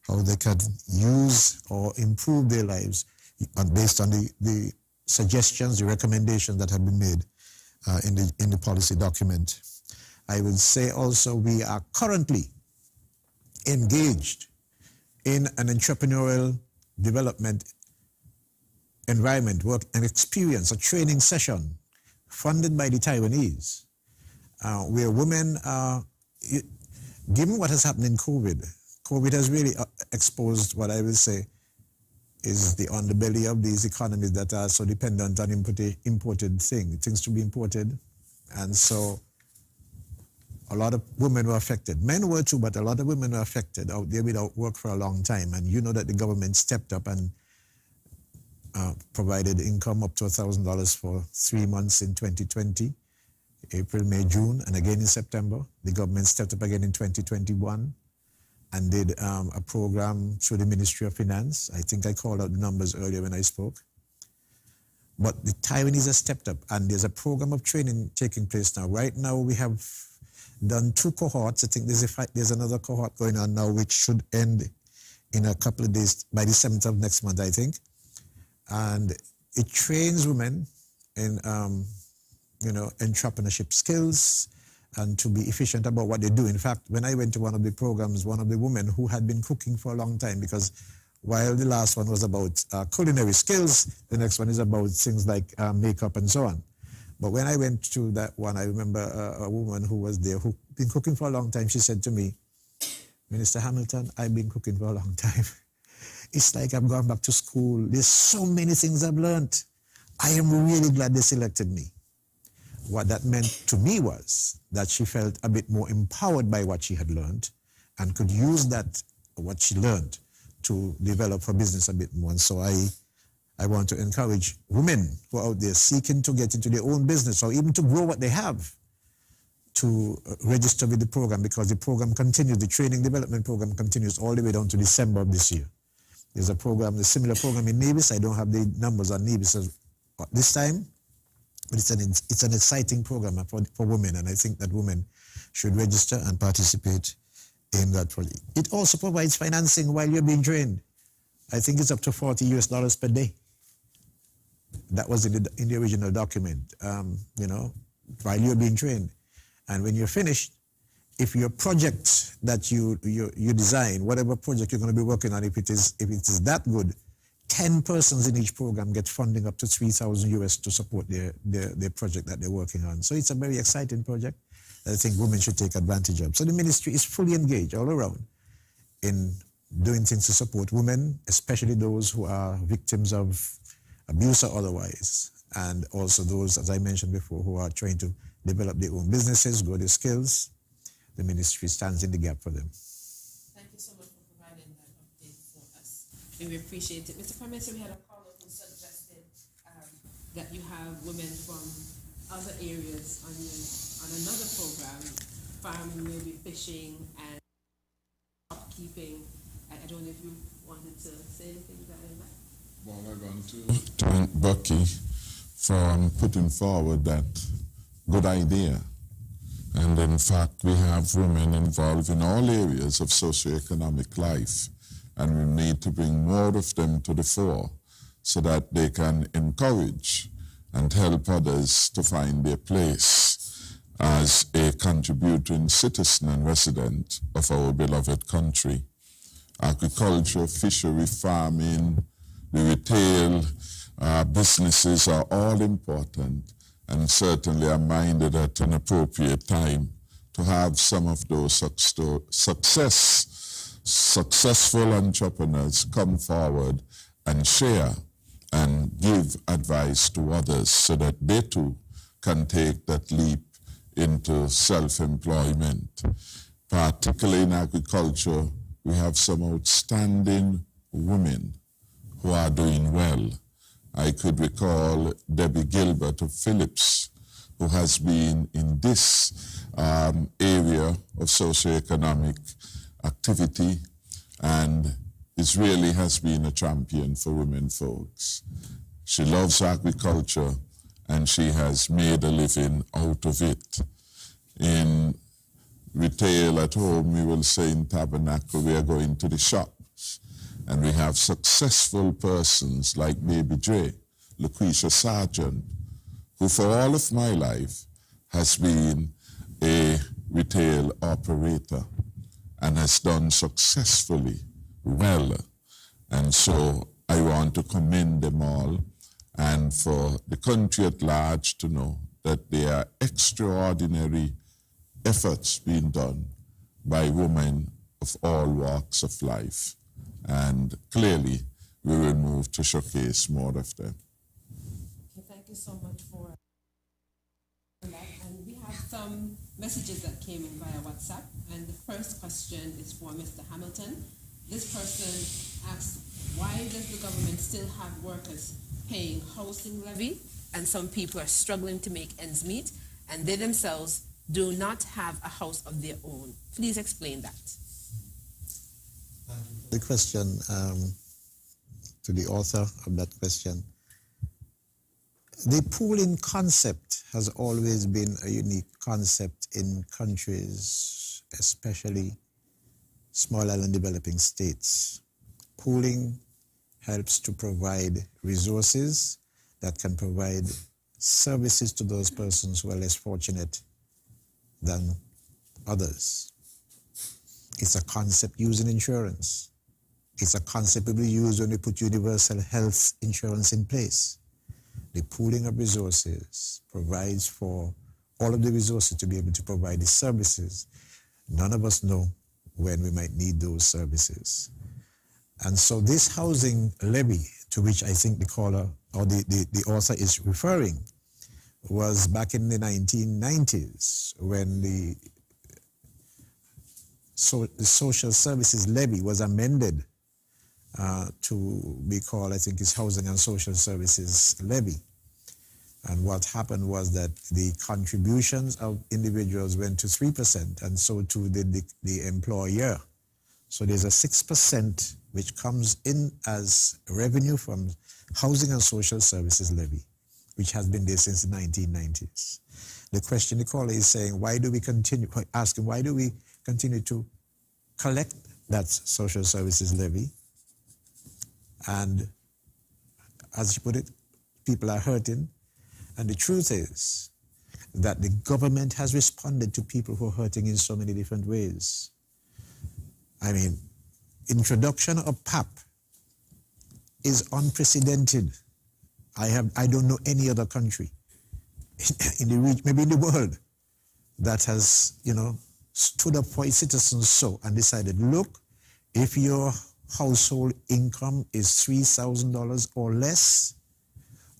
how they can use or improve their lives based on the suggestions, the recommendations that have been made in the policy document. I would say also we are currently engaged in an entrepreneurial development environment, work and experience, a training session funded by the Taiwanese, where women are, given what has happened in COVID has really exposed what I will say is the underbelly of these economies that are so dependent on imported things to be imported. And so a lot of women were affected. Men were too, but a lot of women were affected out there without work for a long time. And you know that the government stepped up and provided income up to $1,000 for 3 months in 2020, April, May, June, and again in September. The government stepped up again in 2021 and did a program through the Ministry of Finance. I think I called out the numbers earlier when I spoke. But the Taiwanese have stepped up, and there's a program of training taking place now. Right now, we have done 2 cohorts. I think there's another cohort going on now, which should end in a couple of days, by the 7th of next month, I think. And it trains women in, entrepreneurship skills and to be efficient about what they do. In fact, when I went to one of the programs, one of the women who had been cooking for a long time, because while the last one was about culinary skills, the next one is about things like makeup and so on. But when I went to that one, I remember a woman who was there who'd been cooking for a long time. She said to me, Minister Hamilton, I've been cooking for a long time. It's like I'm going back to school. There's so many things I've learned. I am really glad they selected me. What that meant to me was that she felt a bit more empowered by what she had learned and could use that, what she learned, to develop her business a bit more. And so I want to encourage women who are out there seeking to get into their own business or even to grow what they have to register with the program, because the program continues, the training development program continues all the way down to December of this year. There's a program, a similar program in Nevis. I don't have the numbers on Nevis this time, but it's an exciting program for women, and I think that women should register and participate in that project. It also provides financing while you're being trained. I think it's up to $40 per day. That was in the original document, while you're being trained. And when you're finished, if your project that you design, whatever project you're going to be working on, if it is that good, 10 persons in each program get funding up to $3,000 to support their project that they're working on. So it's a very exciting project that I think women should take advantage of. So the ministry is fully engaged all around in doing things to support women, especially those who are victims of abuse or otherwise, and also those, as I mentioned before, who are trying to develop their own businesses, grow their skills. The ministry stands in the gap for them. Thank you so much for providing that update for us. And we appreciate it. Mr. Prime Minister, we had a caller who suggested that you have women from other areas on another program, farming, maybe fishing and shopkeeping. I don't know if you wanted to say anything regarding that. Well, I want to thank Bucky for putting forward that good idea. And in fact, we have women involved in all areas of socioeconomic life, and we need to bring more of them to the fore so that they can encourage and help others to find their place as a contributing citizen and resident of our beloved country. Agriculture, fishery, farming, the retail businesses are all important, and certainly I'm minded at an appropriate time to have some of those successful entrepreneurs come forward and share and give advice to others so that they too can take that leap into self-employment. Particularly in agriculture, we have some outstanding women who are doing well. I could recall Debbie Gilbert of Phillips, who has been in this area of socioeconomic activity and is really has been a champion for women folks. She loves agriculture and she has made a living out of it. In retail at home, we will say in Tabernacle, we are going to the shops and we have successful persons like Baby Dre, Lucretia Sargent, who for all of my life has been a retail operator and has done successfully well. And so I want to commend them all and for the country at large to know that there are extraordinary efforts being done by women of all walks of life. And clearly we will move to showcase more of them. Okay, thank you so much for that. And we have some messages that came in via WhatsApp. And the first question is for Mr. Hamilton. This person asks, why does the government still have workers paying housing levy and some people are struggling to make ends meet and they themselves do not have a house of their own? Please explain that. The question to the author of that question. The pooling concept has always been a unique concept in countries, especially small island developing states. Pooling helps to provide resources that can provide services to those persons who are less fortunate than others. It's a concept used in insurance. It's a concept we use when we put universal health insurance in place. The pooling of resources provides for all of the resources to be able to provide the services. None of us know when we might need those services. And so this housing levy, to which I think the caller or the author is referring, was back in the 1990s when the social services levy was amended to be called, I think it's Housing and Social Services Levy. And what happened was that the contributions of individuals went to 3%, and so too did the employer. So there's a 6% which comes in as revenue from Housing and Social Services Levy, which has been there since the 1990s. The question the caller is saying, why do we continue to collect that social services levy? And as you put it, people are hurting. And the truth is that the government has responded to people who are hurting in so many different ways. I mean, introduction of PAP is unprecedented. I don't know any other country in the region, maybe in the world, that has, stood up for its citizens so and decided, look, if your household income is $3,000 or less,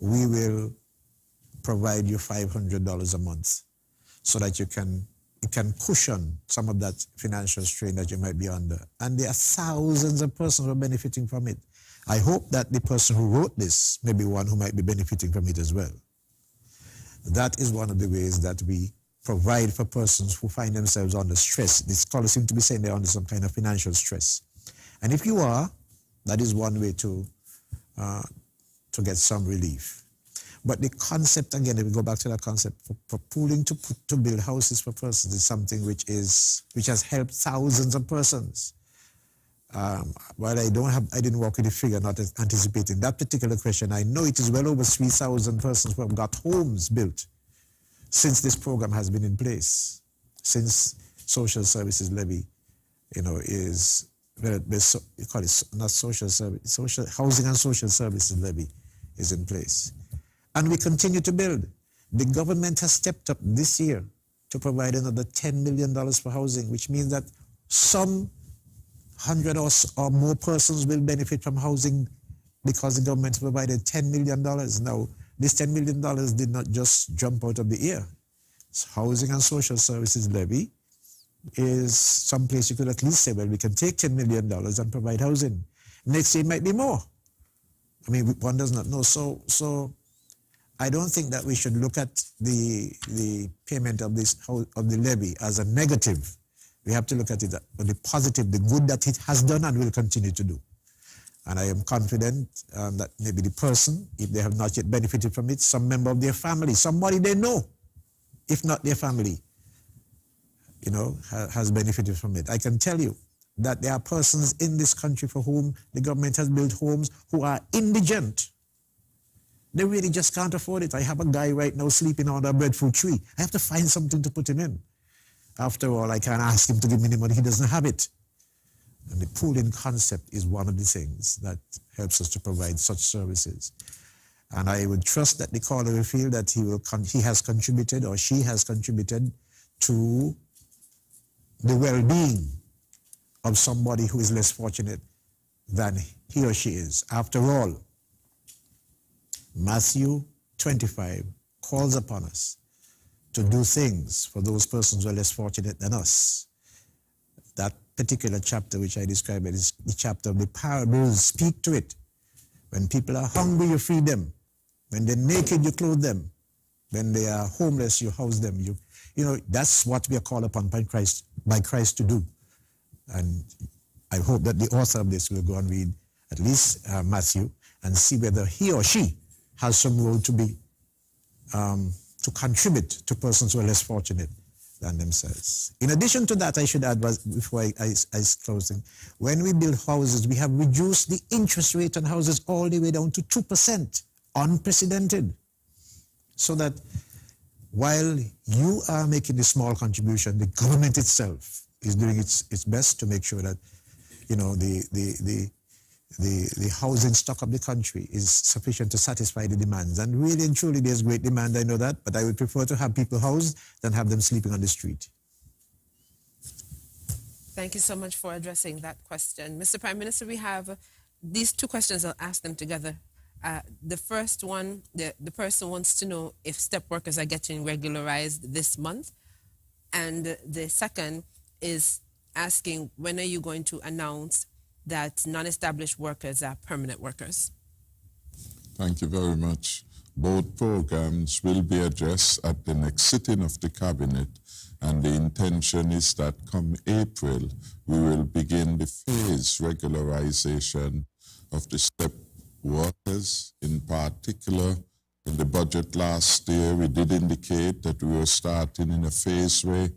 we will provide you $500 a month so that it can cushion some of that financial strain that you might be under. And there are thousands of persons who are benefiting from it. I hope that the person who wrote this may be one who might be benefiting from it as well. That is one of the ways that we provide for persons who find themselves under stress. The scholars seem to be saying they're under some kind of financial stress. And if you are, that is one way to get some relief. But the concept, again, if we go back to that concept, for pooling to build houses for persons is something which has helped thousands of persons. While I didn't work with the figure, not anticipating that particular question, I know it is well over 3,000 persons who have got homes built since this program has been in place, since social services levy, is you call it not social service, social housing and social services levy is in place. And we continue to build. The government has stepped up this year to provide another $10 million for housing, which means that some 100 or more persons will benefit from housing because the government provided $10 million. Now, this $10 million did not just jump out of the air. Housing and social services levy is someplace you could at least say, well, we can take $10 million and provide housing. Next year it might be more. I mean, one does not know. So I don't think that we should look at the payment of the levy as a negative. We have to look at it as the positive, the good that it has done and will continue to do. And I am confident that maybe the person, if they have not yet benefited from it, some member of their family, somebody they know, if not their family, has benefited from it. I can tell you that there are persons in this country for whom the government has built homes who are indigent. They really just can't afford it. I have a guy right now sleeping under a breadfruit tree. I have to find something to put him in. After all, I can't ask him to give me the money. He doesn't have it. And the pooling concept is one of the things that helps us to provide such services. And I would trust that the caller will feel that he has contributed or she has contributed to the well-being of somebody who is less fortunate than he or she is. After all, Matthew 25 calls upon us to do things for those persons who are less fortunate than us. That particular chapter which I described is the chapter of the parables. Speak to it. When people are hungry, you feed them. When they're naked, you clothe them. When they are homeless, you house them. That's what we are called upon by Christ to do. And I hope that the author of this will go and read at least Matthew and see whether he or she has some role to contribute to persons who are less fortunate than themselves. In addition to that, I should add, before I closing, when we build houses, we have reduced the interest rate on houses all the way down to 2%, unprecedented. So that while you are making a small contribution, the government itself is doing its best to make sure that the housing stock of the country is sufficient to satisfy the demands. And really and truly, there's great demand, I know that, but I would prefer to have people housed than have them sleeping on the street. Thank you so much for addressing that question. Mr. Prime Minister, we have these two questions. I'll ask them together. The first one, the person wants to know if step workers are getting regularized this month. And the second is asking, when are you going to announce that non-established workers are permanent workers? Thank you very much. Both programs will be addressed at the next sitting of the Cabinet, and the intention is that come April, we will begin the phased regularization of the step workers. In particular, in the budget last year, we did indicate that we were starting in a phased way,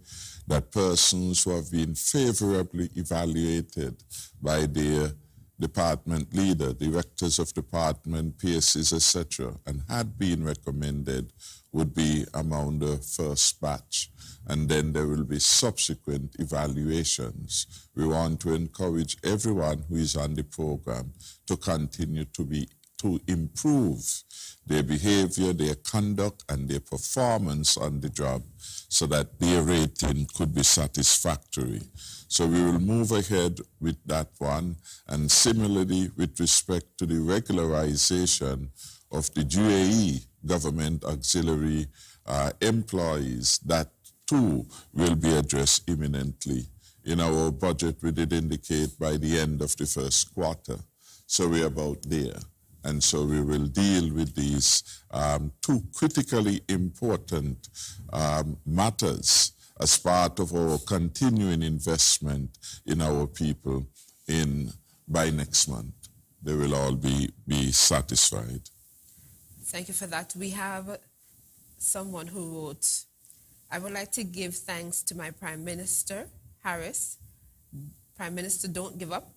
that persons who have been favorably evaluated by their department leader, directors of department, PSCs, etc., and had been recommended would be among the first batch. And then there will be subsequent evaluations. We want to encourage everyone who is on the program to continue to improve their behavior, their conduct, and their performance on the job so that their rating could be satisfactory. So we will move ahead with that one. And similarly, with respect to the regularization of the GAE, Government Auxiliary Employees, that too will be addressed imminently. In our budget, we did indicate by the end of the first quarter. So we're about there. And so we will deal with these two critically important matters as part of our continuing investment in our people by next month. They will all be satisfied. Thank you for that. We have someone who wrote, I would like to give thanks to my Prime Minister, Harris. Prime Minister, don't give up.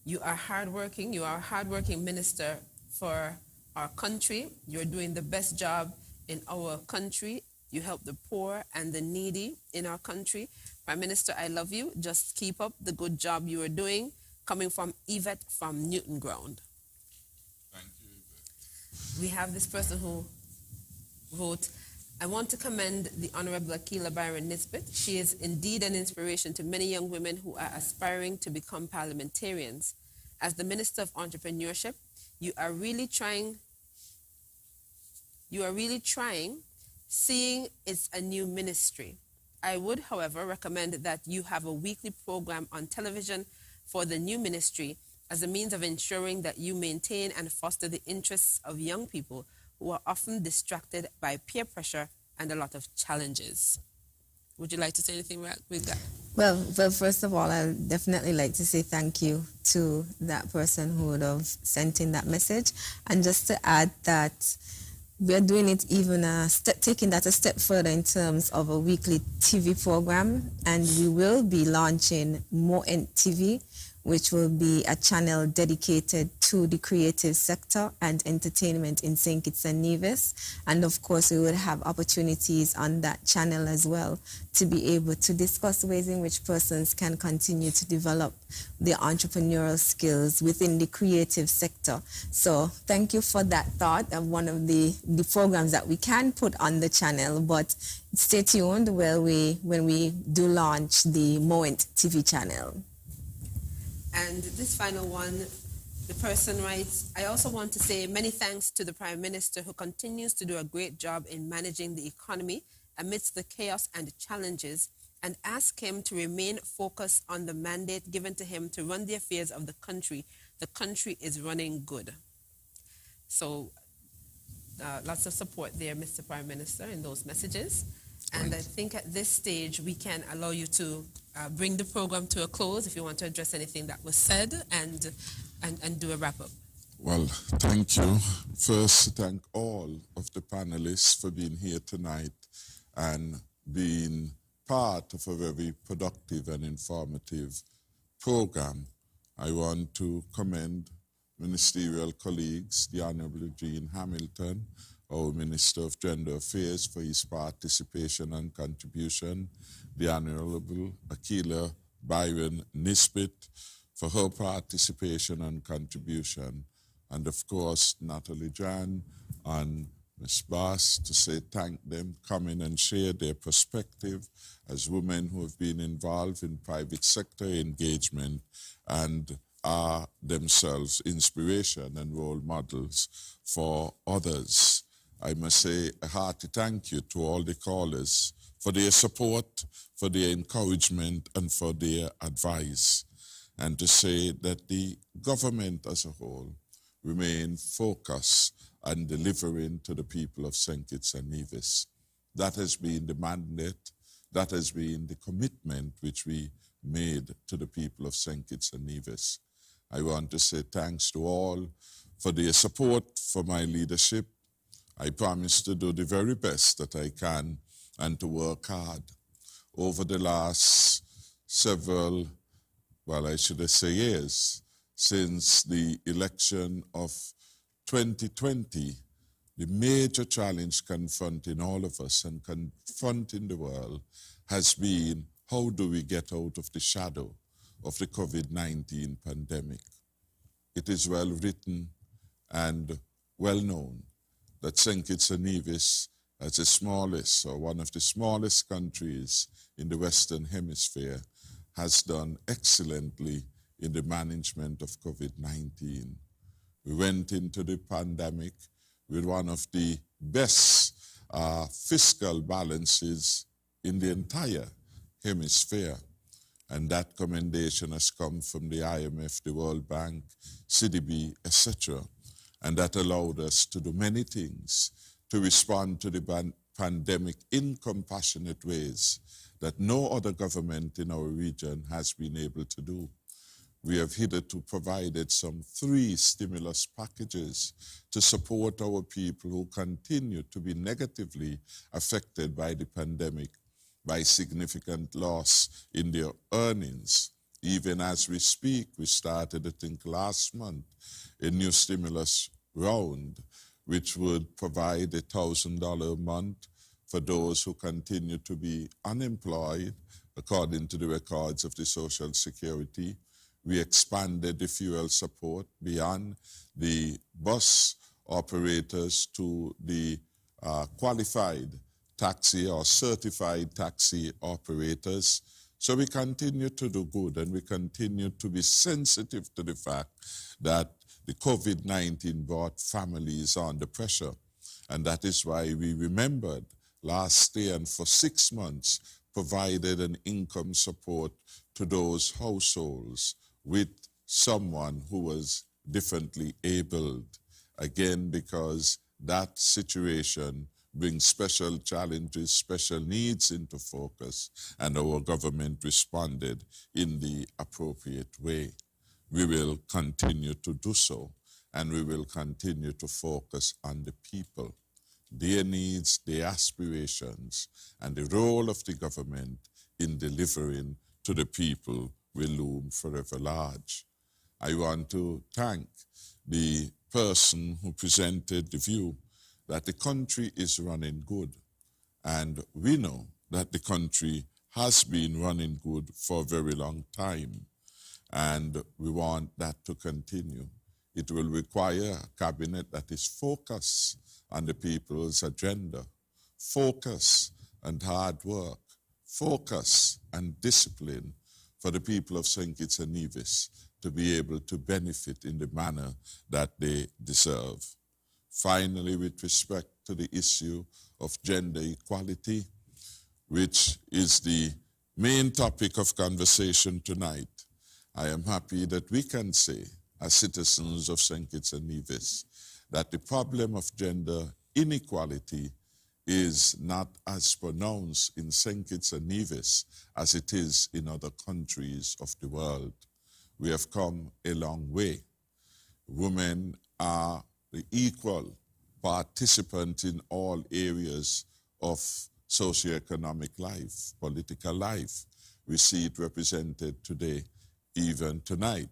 You are hardworking. You are a hardworking minister for our country. You're doing the best job in our country. You help the poor and the needy in our country. Prime Minister, I love you. Just keep up the good job you are doing. coming from Yvette from Newton Ground. Thank you, Yvette. We have this person who wrote, I want to commend the Honorable Akila Byron Nisbet. She is indeed an inspiration to many young women who are aspiring to become parliamentarians. As the Minister of Entrepreneurship, you are really trying, seeing it's a new ministry. I would, however, recommend that you have a weekly program on television for the new ministry as a means of ensuring that you maintain and foster the interests of young people who are often distracted by peer pressure and a lot of challenges. Would you like to say anything with that? Well, first of all, I'd definitely like to say thank you to that person who would have sent in that message. And just to add that we're doing it even taking that a step further in terms of a weekly TV program, and we will be launching More TV, which will be a channel dedicated to the creative sector and entertainment in St. Kitts and Nevis. And of course, we will have opportunities on that channel as well to be able to discuss ways in which persons can continue to develop their entrepreneurial skills within the creative sector. So thank you for that thought of one of the programs that we can put on the channel, but stay tuned when we do launch the Moment TV channel. And this final one, the person writes, I also want to say many thanks to the Prime Minister who continues to do a great job in managing the economy amidst the chaos and challenges, and ask him to remain focused on the mandate given to him to run the affairs of the country. The country is running good. So lots of support there, Mr. Prime Minister, in those messages. And I think at this stage, we can allow you to bring the program to a close if you want to address anything that was said and do a wrap-up. Well, thank you. First, thank all of the panelists for being here tonight and being part of a very productive and informative program. I want to commend ministerial colleagues, the Honorable Eugene Hamilton, our Minister of Gender Affairs, for his participation and contribution, the Honorable Akila Byron Nisbet for her participation and contribution, and of course Natalie Jan and Ms. Bass, to say thank them, come in and share their perspective as women who have been involved in private sector engagement and are themselves inspiration and role models for others. I must say a hearty thank you to all the callers for their support, for their encouragement, and for their advice. And to say that the government as a whole remain focused on delivering to the people of St. Kitts and Nevis. That has been the mandate, that has been the commitment which we made to the people of St. Kitts and Nevis. I want to say thanks to all for their support for my leadership. I promise to do the very best that I can and to work hard. Over the last several, well, I should say years, since the election of 2020, the major challenge confronting all of us and confronting the world has been, how do we get out of the shadow of the COVID-19 pandemic? It is well written and well known that St. Kitts and Nevis, as the smallest or one of the smallest countries in the Western Hemisphere, has done excellently in the management of COVID-19. We went into the pandemic with one of the best fiscal balances in the entire hemisphere. And that commendation has come from the IMF, the World Bank, CDB, etc. And that allowed us to do many things to respond to the pandemic in compassionate ways that no other government in our region has been able to do. We have hitherto provided some 3 stimulus packages to support our people who continue to be negatively affected by the pandemic, by significant loss in their earnings. Even as we speak, we started, I think, last month, a new stimulus round, which would provide $1,000 a month for those who continue to be unemployed, according to the records of the Social Security. We expanded the fuel support beyond the bus operators to the qualified taxi or certified taxi operators. So we continue to do good, and we continue to be sensitive to the fact that the COVID-19 brought families under pressure. And that is why we remembered last year and for 6 months provided an income support to those households with someone who was differently abled. Again, because that situation brings special challenges, special needs into focus, and our government responded in the appropriate way. We will continue to do so, and we will continue to focus on the people, their needs, their aspirations, and the role of the government in delivering to the people will loom forever large. I want to thank the person who presented the view that the country is running good. And we know that the country has been running good for a very long time. And we want that to continue. It will require a cabinet that is focused on the people's agenda, focus and hard work, focus and discipline for the people of St. Kitts and Nevis to be able to benefit in the manner that they deserve. Finally, with respect to the issue of gender equality, which is the main topic of conversation tonight, I am happy that we can say, as citizens of St. Kitts and Nevis, that the problem of gender inequality is not as pronounced in St. Kitts and Nevis as it is in other countries of the world. We have come a long way. Women are the equal participant in all areas of socioeconomic life, political life. We see it represented today, even tonight,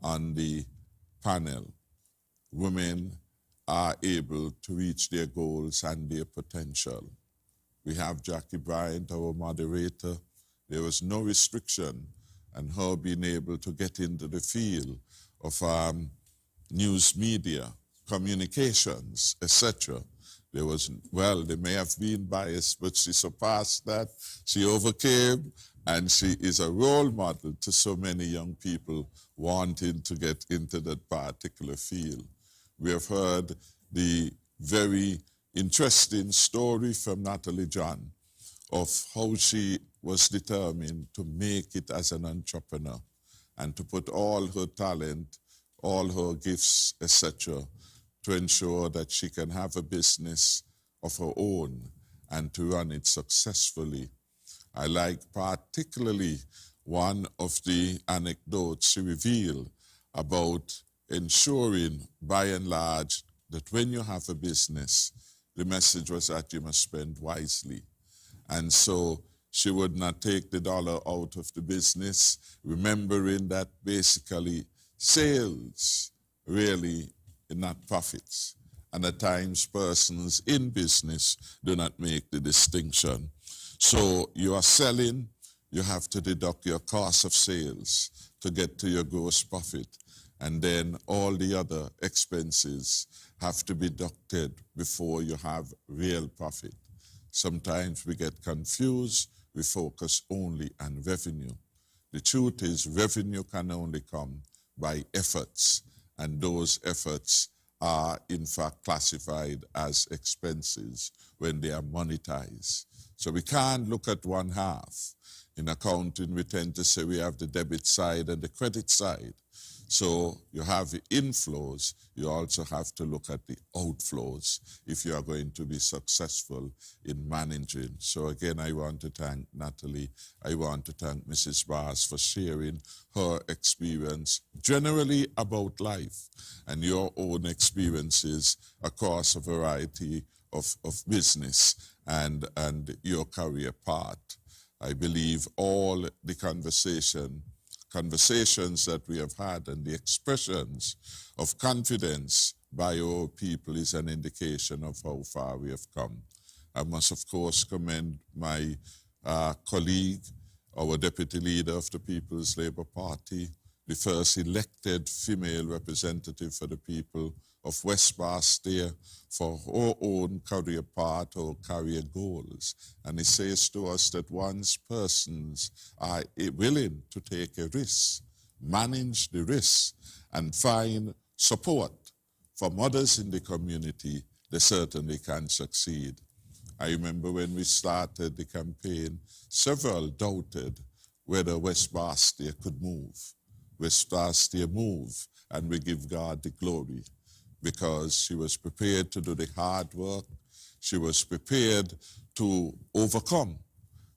on the panel. Women are able to reach their goals and their potential. We have Jackie Bryant, our moderator. There was no restriction on her being able to get into the field of news media, communications, etc. There was, well, there may have been bias, but she surpassed that. She overcame, and she is a role model to so many young people wanting to get into that particular field. We have heard the very interesting story from Natalie John of how she was determined to make it as an entrepreneur and to put all her talent, all her gifts, etc., to ensure that she can have a business of her own and to run it successfully. I like particularly one of the anecdotes she revealed about ensuring, by and large, that when you have a business, the message was that you must spend wisely. And so she would not take the dollar out of the business, remembering that basically sales really are not profits. And at times persons in business do not make the distinction. So you are selling, you have to deduct your cost of sales to get to your gross profit. And then all the other expenses have to be deducted before you have real profit. Sometimes we get confused, we focus only on revenue. The truth is revenue can only come by efforts, and those efforts are in fact classified as expenses when they are monetized. So we can't look at one half. In accounting, we tend to say we have the debit side and the credit side. So you have the inflows, you also have to look at the outflows if you are going to be successful in managing. So again, I want to thank Natalie. I want to thank Mrs. Bass for sharing her experience generally about life and your own experiences across a variety of business and your career path. I believe all the conversations that we have had and the expressions of confidence by our people is an indication of how far we have come. I must, of course, commend my colleague, our deputy leader of the People's Labour Party, the first elected female representative for the people of West Barstow for her own career path or career goals. And it says to us that once persons are willing to take a risk, manage the risk, and find support from others in the community, they certainly can succeed. I remember when we started the campaign, several doubted whether West Barstow could move. West Barstow moved, and we give God the glory, because she was prepared to do the hard work. She was prepared to overcome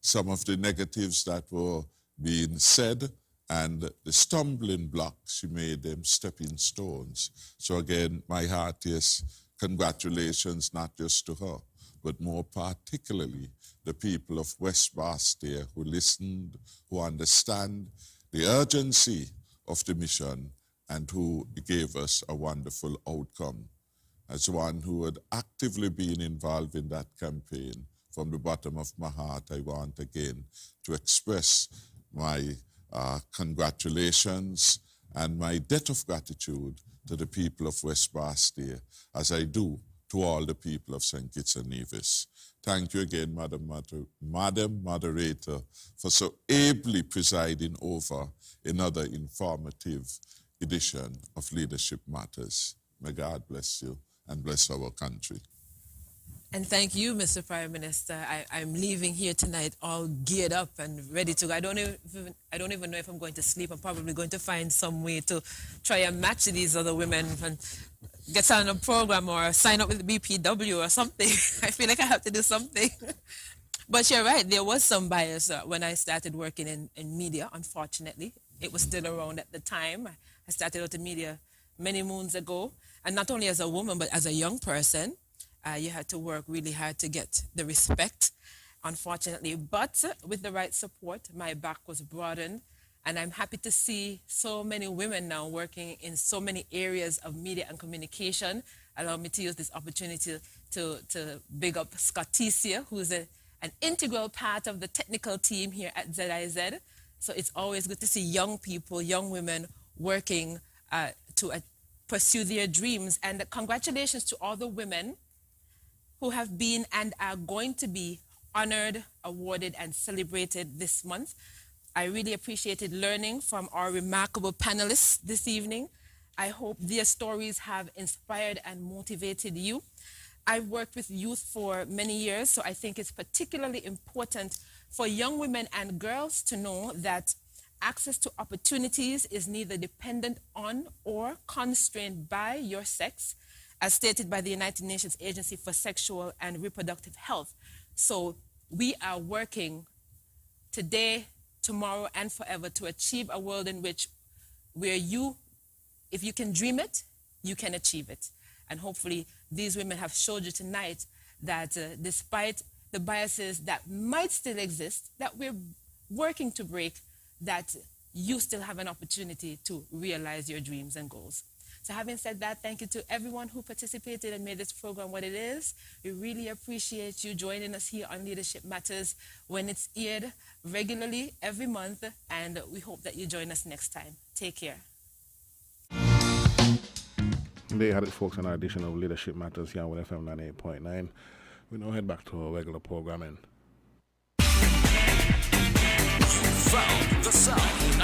some of the negatives that were being said, and the stumbling blocks, she made them stepping stones. So again, my heartiest congratulations, not just to her, but more particularly the people of West Barstow who listened, who understand the urgency of the mission, and who gave us a wonderful outcome. As one who had actively been involved in that campaign, from the bottom of my heart, I want again to express my congratulations and my debt of gratitude to the people of West Barstow, as I do to all the people of St. Kitts and Nevis. Thank you again, Madam Moderator, for so ably presiding over another informative edition of Leadership Matters. May God bless you and bless our country. And thank you, Mr. Prime Minister. I'm leaving here tonight all geared up and ready to go. I don't even know if I'm going to sleep. I'm probably going to find some way to try and match these other women and get on a program or sign up with the BPW or something. I feel like I have to do something. But you're right, there was some bias when I started working in media, unfortunately. It was still around at the time. I started out in media many moons ago. And not only as a woman, but as a young person. You had to work really hard to get the respect, unfortunately. But with the right support, my back was broadened. And I'm happy to see so many women now working in so many areas of media and communication. Allow me to use this opportunity to big up Scotticia, who's an integral part of the technical team here at ZIZ. So it's always good to see young people, young women working to pursue their dreams. And congratulations to all the women who have been and are going to be honored, awarded, and celebrated this month. I really appreciated learning from our remarkable panelists this evening. I hope their stories have inspired and motivated you. I've worked with youth for many years, so I think it's particularly important for young women and girls to know that access to opportunities is neither dependent on or constrained by your sex, as stated by the United Nations Agency for Sexual and Reproductive Health. So we are working today, tomorrow, and forever to achieve a world in which if you can dream it, you can achieve it. And hopefully these women have showed you tonight that despite the biases that might still exist, that we're working to break, that you still have an opportunity to realize your dreams and goals. So having said that, thank you to everyone who participated and made this program what it is. We really appreciate you joining us here on Leadership Matters when it's aired regularly every month, and we hope that you join us next time. Take care. They had it, folks, on our edition of Leadership Matters here on FM 98.9. We now head back to our regular programming. Found the sound.